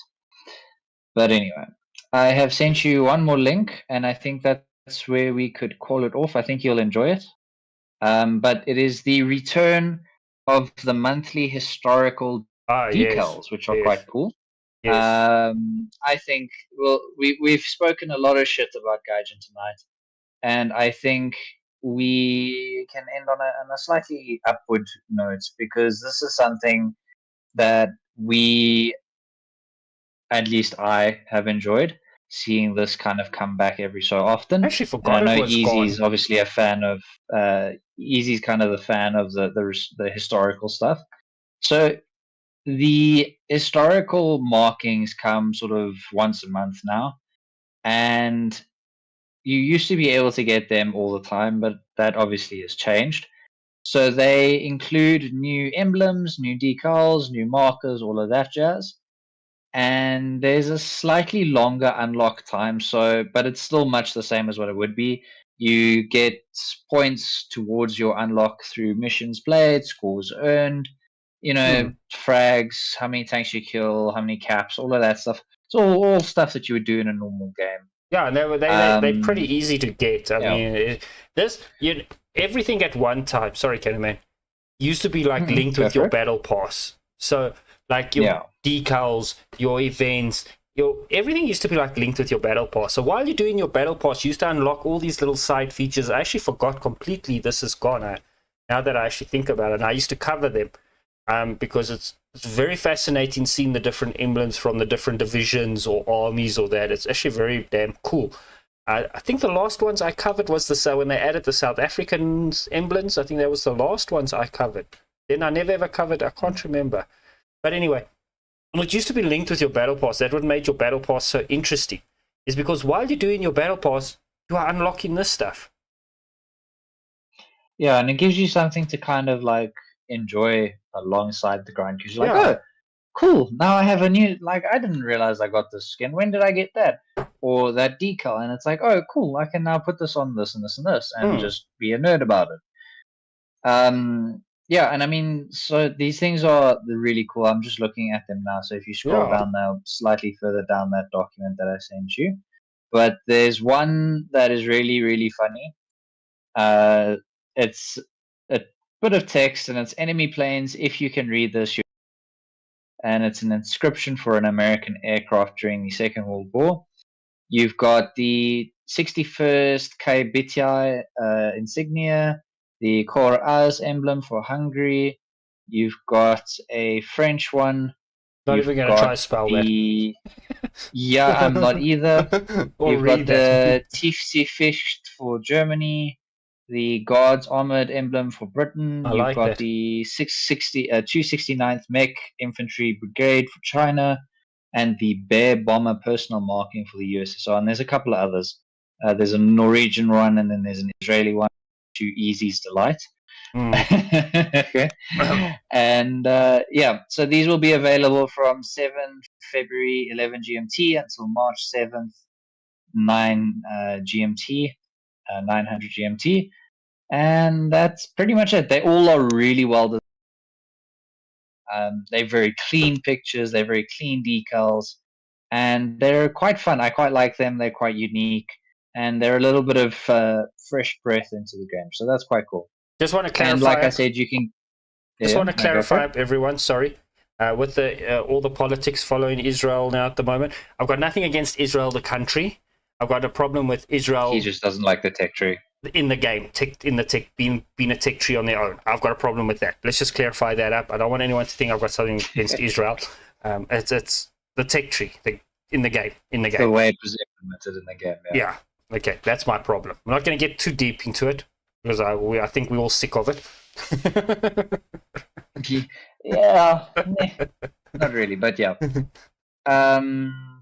But anyway, I have sent you one more link, and I think that's where we could call it off. I think you'll enjoy it. But it is the return of the monthly historical decals, which are yes, quite cool. yes. I think we've spoken a lot of shit about Gaijin tonight, and I think we can end on a slightly upward note, because this is something that at least I have enjoyed seeing this kind of come back every so often. I actually And I forgot know it was Easy's gone. obviously a fan of Easy's kind of the fan of the historical stuff. So the historical markings come sort of once a month now, and you used to be able to get them all the time, but that obviously has changed. So they include new emblems, new decals, new markers, all of that jazz. And there's a slightly longer unlock time, but it's still much the same as what it would be. You get points towards your unlock through missions played, scores earned, frags, how many tanks you kill, how many caps, all of that stuff. It's all stuff that you would do in a normal game. Yeah, and they're pretty easy to get. I mean, everything at one time. Sorry, Kennyman. Used to be like linked with your battle pass. So like your decals, your events, everything used to be like linked with your battle pass. So while you're doing your battle pass, you used to unlock all these little side features. I actually forgot completely this is gone. Now that I actually think about it, and I used to cover them because it's very fascinating seeing the different emblems from the different divisions or armies or that. It's actually very damn cool. I think the last ones I covered was when they added the South African emblems. I think that was the last ones I covered. Then I never ever covered, I can't remember. But anyway, what used to be linked with your battle pass, that what made your battle pass so interesting, is because while you're doing your battle pass, you are unlocking this stuff. Yeah, and it gives you something to kind of like enjoy alongside the grind, because you're like, oh, cool, now I have a new, like, I didn't realize I got this skin. When did I get that? Or that decal? And it's like, oh, cool, I can now put this on this and this and this and just be a nerd about it. Yeah, and I mean, so these things are really cool. I'm just looking at them now. So if you scroll down now, slightly further down that document that I sent you, but there's one that is really, really funny. It's a bit of text, and it's enemy planes. If you can read this, and it's an inscription for an American aircraft during the Second World War. You've got the 61st Kaibitai insignia, the Cor Az emblem for Hungary. You've got a French one. Not even going to try to spell that. Yeah, I'm not either. You've got the Tiefseeficht for Germany, the Guards Armored emblem for Britain. You've got the 269th Mech Infantry Brigade for China, and the Bear Bomber personal marking for the USSR. And there's a couple of others. There's a Norwegian one, and then there's an Israeli one, to Easy's delight. Okay. And so these will be available from 7 February 11 GMT until March 7th 9 GMT, 900 GMT, and that's pretty much it. They all are really well designed. They're very clean pictures, they're very clean decals, and they're quite fun. I quite like them. They're quite unique, and they're a little bit of fresh breath into the game, so that's quite cool. Just want to clarify. And like I said, you can. Just want to clarify, everyone. Sorry, with the all the politics following Israel now at the moment, I've got nothing against Israel, the country. I've got a problem with Israel. He just doesn't like the tech tree in the game. Being a tech tree on their own. I've got a problem with that. Let's just clarify that up. I don't want anyone to think I've got something against Israel. It's the tech tree in the game. The way it was implemented in the game. Yeah. Okay, that's my problem. I'm not going to get too deep into it because I think we're all sick of it. Yeah, not really, but yeah.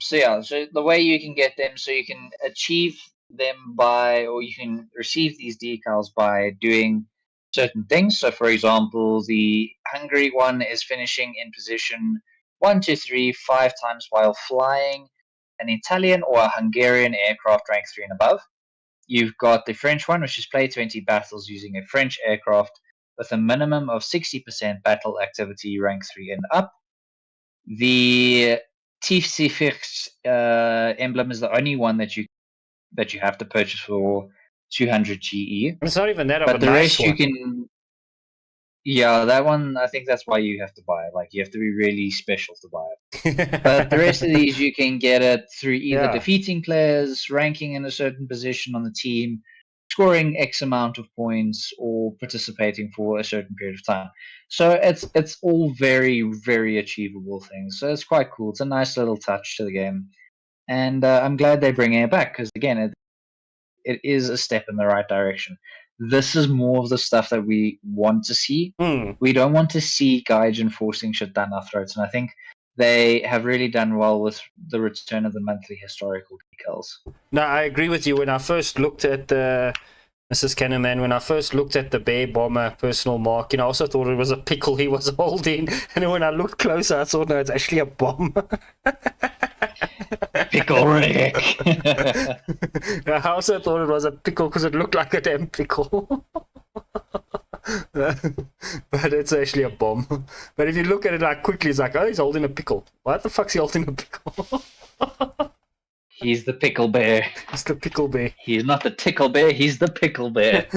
So the way you can get them, so you can achieve them or you can receive these decals by doing certain things. So, for example, the Hungary one is finishing in position 1, 2, 3, 5 times while flying an Italian or a Hungarian aircraft rank 3 and above. You've got the French one, which is play 20 battles using a French aircraft with a minimum of 60% battle activity rank 3 and up. The Tiefseeficht emblem is the only one that you have to purchase for 200 GE. It's not even that of but a the nice rest one. you can. Yeah, that one, I think that's why you have to buy it. Like, you have to be really special to buy it. But the rest of these, you can get it through either Yeah. defeating players, ranking in a certain position on the team, scoring X amount of points, or participating for a certain period of time. So it's all very, very achievable things. So it's quite cool. It's a nice little touch to the game. And I'm glad they're bringing it back because, again, it is a step in the right direction. This is more of the stuff that we want to see. We don't want to see Gaijin forcing shit down our throats, and I think they have really done well with the return of the monthly historical decals. No, I agree with you. When I first looked at the Mrs. Kennerman, when I first looked at the Bear Bomber personal mark, I also thought it was a pickle he was holding, and then when I looked closer, I thought, no, it's actually a bomb. Pickle Rick. I also thought it was a pickle because it looked like a damn pickle. But it's actually a bomb. But if you look at it like quickly, it's like, oh, he's holding a pickle. What the fuck's he holding a pickle? He's the pickle bear. It's the pickle bear. He's not the tickle bear, he's the pickle bear.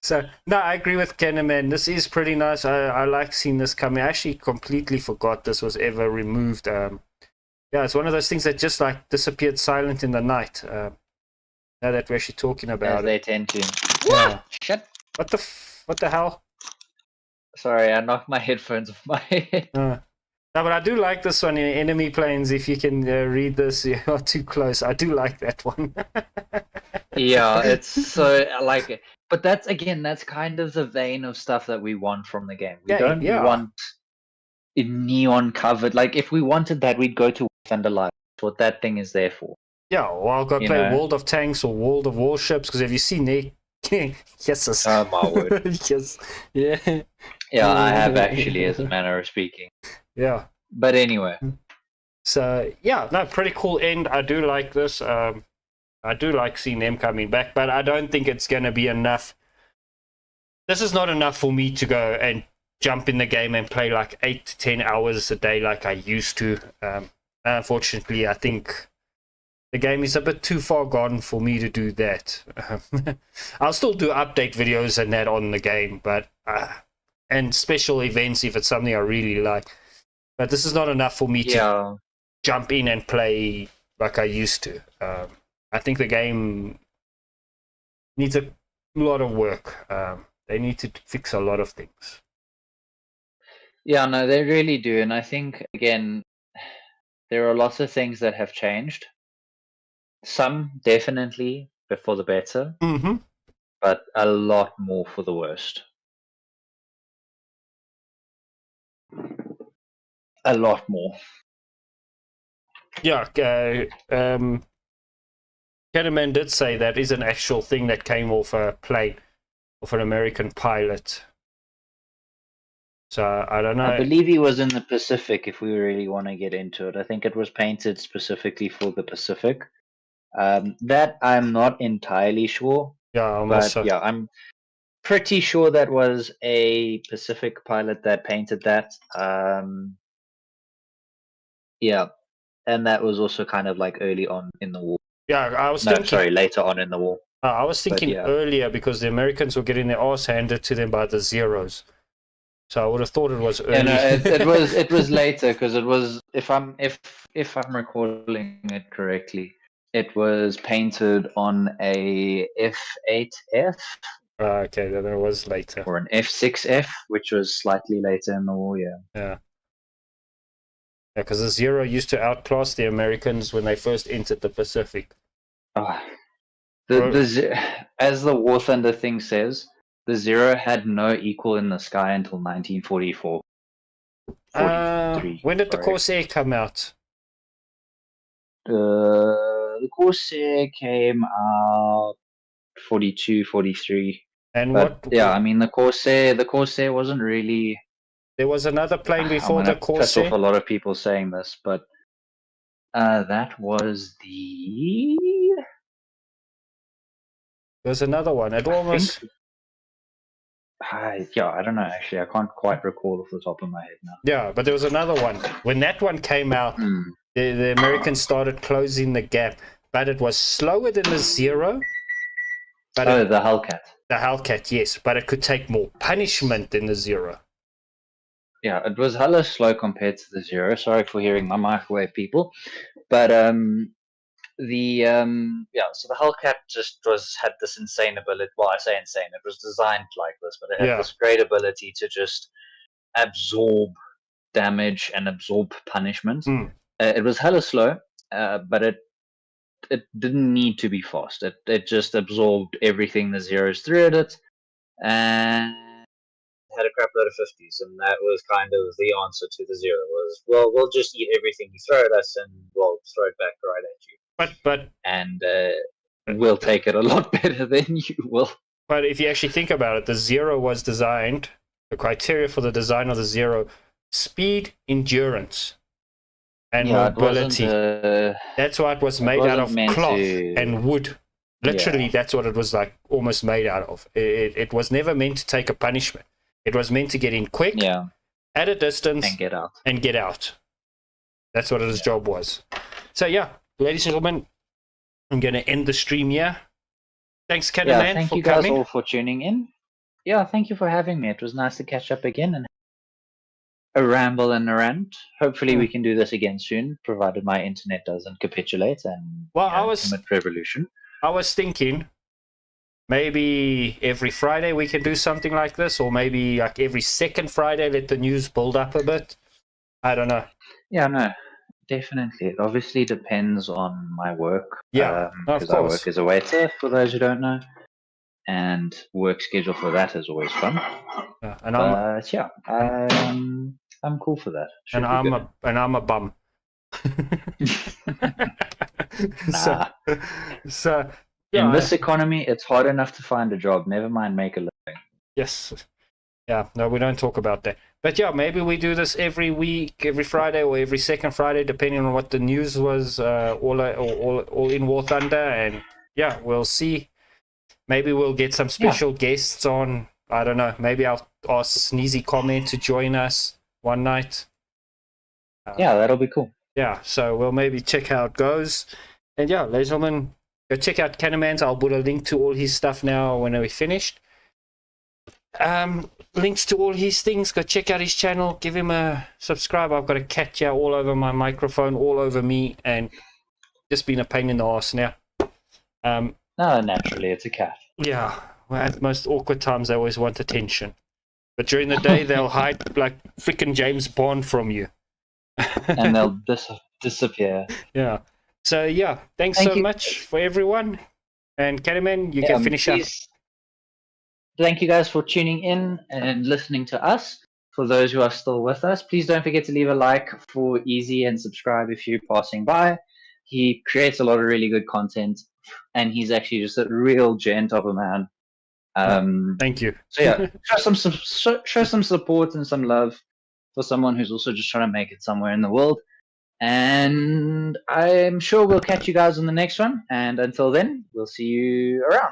So, no, I agree with Kennerman. This is pretty nice. I like seeing this coming. I actually completely forgot this was ever removed. Yeah, it's one of those things that just like disappeared silent in the night. Now that we're actually talking about As they tend to. Yeah. Shit. What the hell? Sorry, I knocked my headphones off my head. No, but I do like this one in enemy planes. If you can read this, you're too close. I do like that one. Yeah, it's so I like it. But that's kind of the vein of stuff that we want from the game. We don't want it neon covered. Like, if we wanted that, we'd go to Thunder Live. That's what that thing is there for. Yeah, or I'll go play World of Tanks or World of Warships, because have you seen Nick? Yes. Oh my word. Yes. Yeah. Yeah, I have actually, as a manner of speaking. Yeah. But anyway. So yeah, no, pretty cool end. I do like this. I do like seeing them coming back, but I don't think it's going to be enough. This is not enough for me to go and jump in the game and play like 8 to 10 hours a day like I used to. Unfortunately, I think the game is a bit too far gone for me to do that. I'll still do update videos and that on the game, but and special events if it's something I really like. But this is not enough for me to jump in and play like I used to. I think the game needs a lot of work. They need to fix a lot of things. Yeah, no, they really do. And I think, again, there are lots of things that have changed. Some definitely for the better, but a lot more for the worst. A lot more. Yeah, Kennerman did say that is an actual thing that came off a plane, of an American pilot. So I don't know. I believe he was in the Pacific, if we really want to get into it. I think it was painted specifically for the Pacific. That I'm not entirely sure. Yeah, yeah, I'm pretty sure that was a Pacific pilot that painted that. Yeah, and that was also kind of like early on in the war. Yeah, I was thinking. Later on in the war. I was thinking earlier, because the Americans were getting their ass handed to them by the Zeros. So I would have thought it was early. Yeah, no, it was later, because it was, if I'm recalling it correctly, it was painted on a F8F. Okay, then it was later. Or an F6F, which was slightly later in the war. Yeah, because the Zero used to outclass the Americans when they first entered the Pacific. As the War Thunder thing says, the Zero had no equal in the sky until 1944. When did the Corsair come out? The Corsair came out 42, 43. And I mean, the Corsair wasn't really. There was another plane before the Corsair. Piss off a lot of people saying this, but that was the. There's another one. It almost. I don't know, actually. I can't quite recall off the top of my head now. Yeah, but there was another one. When that one came out, the Americans started closing the gap, but it was slower than the Zero. But the Hellcat. The Hellcat, yes, but it could take more punishment than the Zero. Yeah, it was hella slow compared to the Zero. Sorry for hearing my microwave, people. But so the Hellcat just had this insane ability. Well, I say insane. It was designed like this, but it had this great ability to just absorb damage and absorb punishment. It was hella slow, but it didn't need to be fast. It just absorbed everything the Zeros threw at it, and had a crap load of 50s, and that was kind of the answer to the Zero. Was, well, we'll just eat everything you throw at us, and we'll throw it back right at you. And we'll take it a lot better than you will. But if you actually think about it, the Zero was designed, the criteria for the design of the Zero, speed, endurance, and mobility. That's why it was made out of cloth and wood. Literally, that's what it was like, almost made out of. It was never meant to take a punishment. It was meant to get in quick, at a distance, and get out. That's what his job was. So yeah, ladies and gentlemen, I'm going to end the stream here. Thanks, Candyman, thank for you guys coming. all for tuning in. Yeah, thank you for having me. It was nice to catch up again and a ramble and a rant. Hopefully we can do this again soon, provided my internet doesn't capitulate and commit revolution. I was thinking maybe every Friday we can do something like this, or maybe like every second Friday, let the news build up a bit. I don't know. Yeah, no, definitely. It obviously depends on my work. Yeah, because I work as a waiter, for those who don't know. And work schedule for that is always fun. Yeah, and I'm cool for that. And I'm a bum. So in this economy, it's hard enough to find a job. Never mind make a living. Yes. Yeah. No, we don't talk about that. But yeah, maybe we do this every week, every Friday, or every second Friday, depending on what the news was. All in War Thunder, and yeah, we'll see. Maybe we'll get some special guests on. I don't know. Maybe I'll ask Sneezy Comment to join us one night. Yeah, that'll be cool. Yeah, so we'll maybe check how it goes. And yeah, ladies and gentlemen, go check out Candyman's. I'll put a link to all his stuff now when we're finished. Links to all his things. Go check out his channel. Give him a subscribe. I've got a cat here all over my microphone, all over me, and just been a pain in the ass now. No, naturally, it's a cat. Yeah, well, at the most awkward times, they always want attention. But during the day, they'll hide like freaking James Bond from you. And they'll disappear. Yeah. So, yeah, thanks so much for everyone. And Candyman, you can finish up. Thank you guys for tuning in and listening to us. For those who are still with us, please don't forget to leave a like for Easy and subscribe if you're passing by. He creates a lot of really good content, and he's actually just a real gent of a man. Thank you. So yeah, show some support and some love for someone who's also just trying to make it somewhere in the world. And I'm sure we'll catch you guys on the next one. And until then, we'll see you around.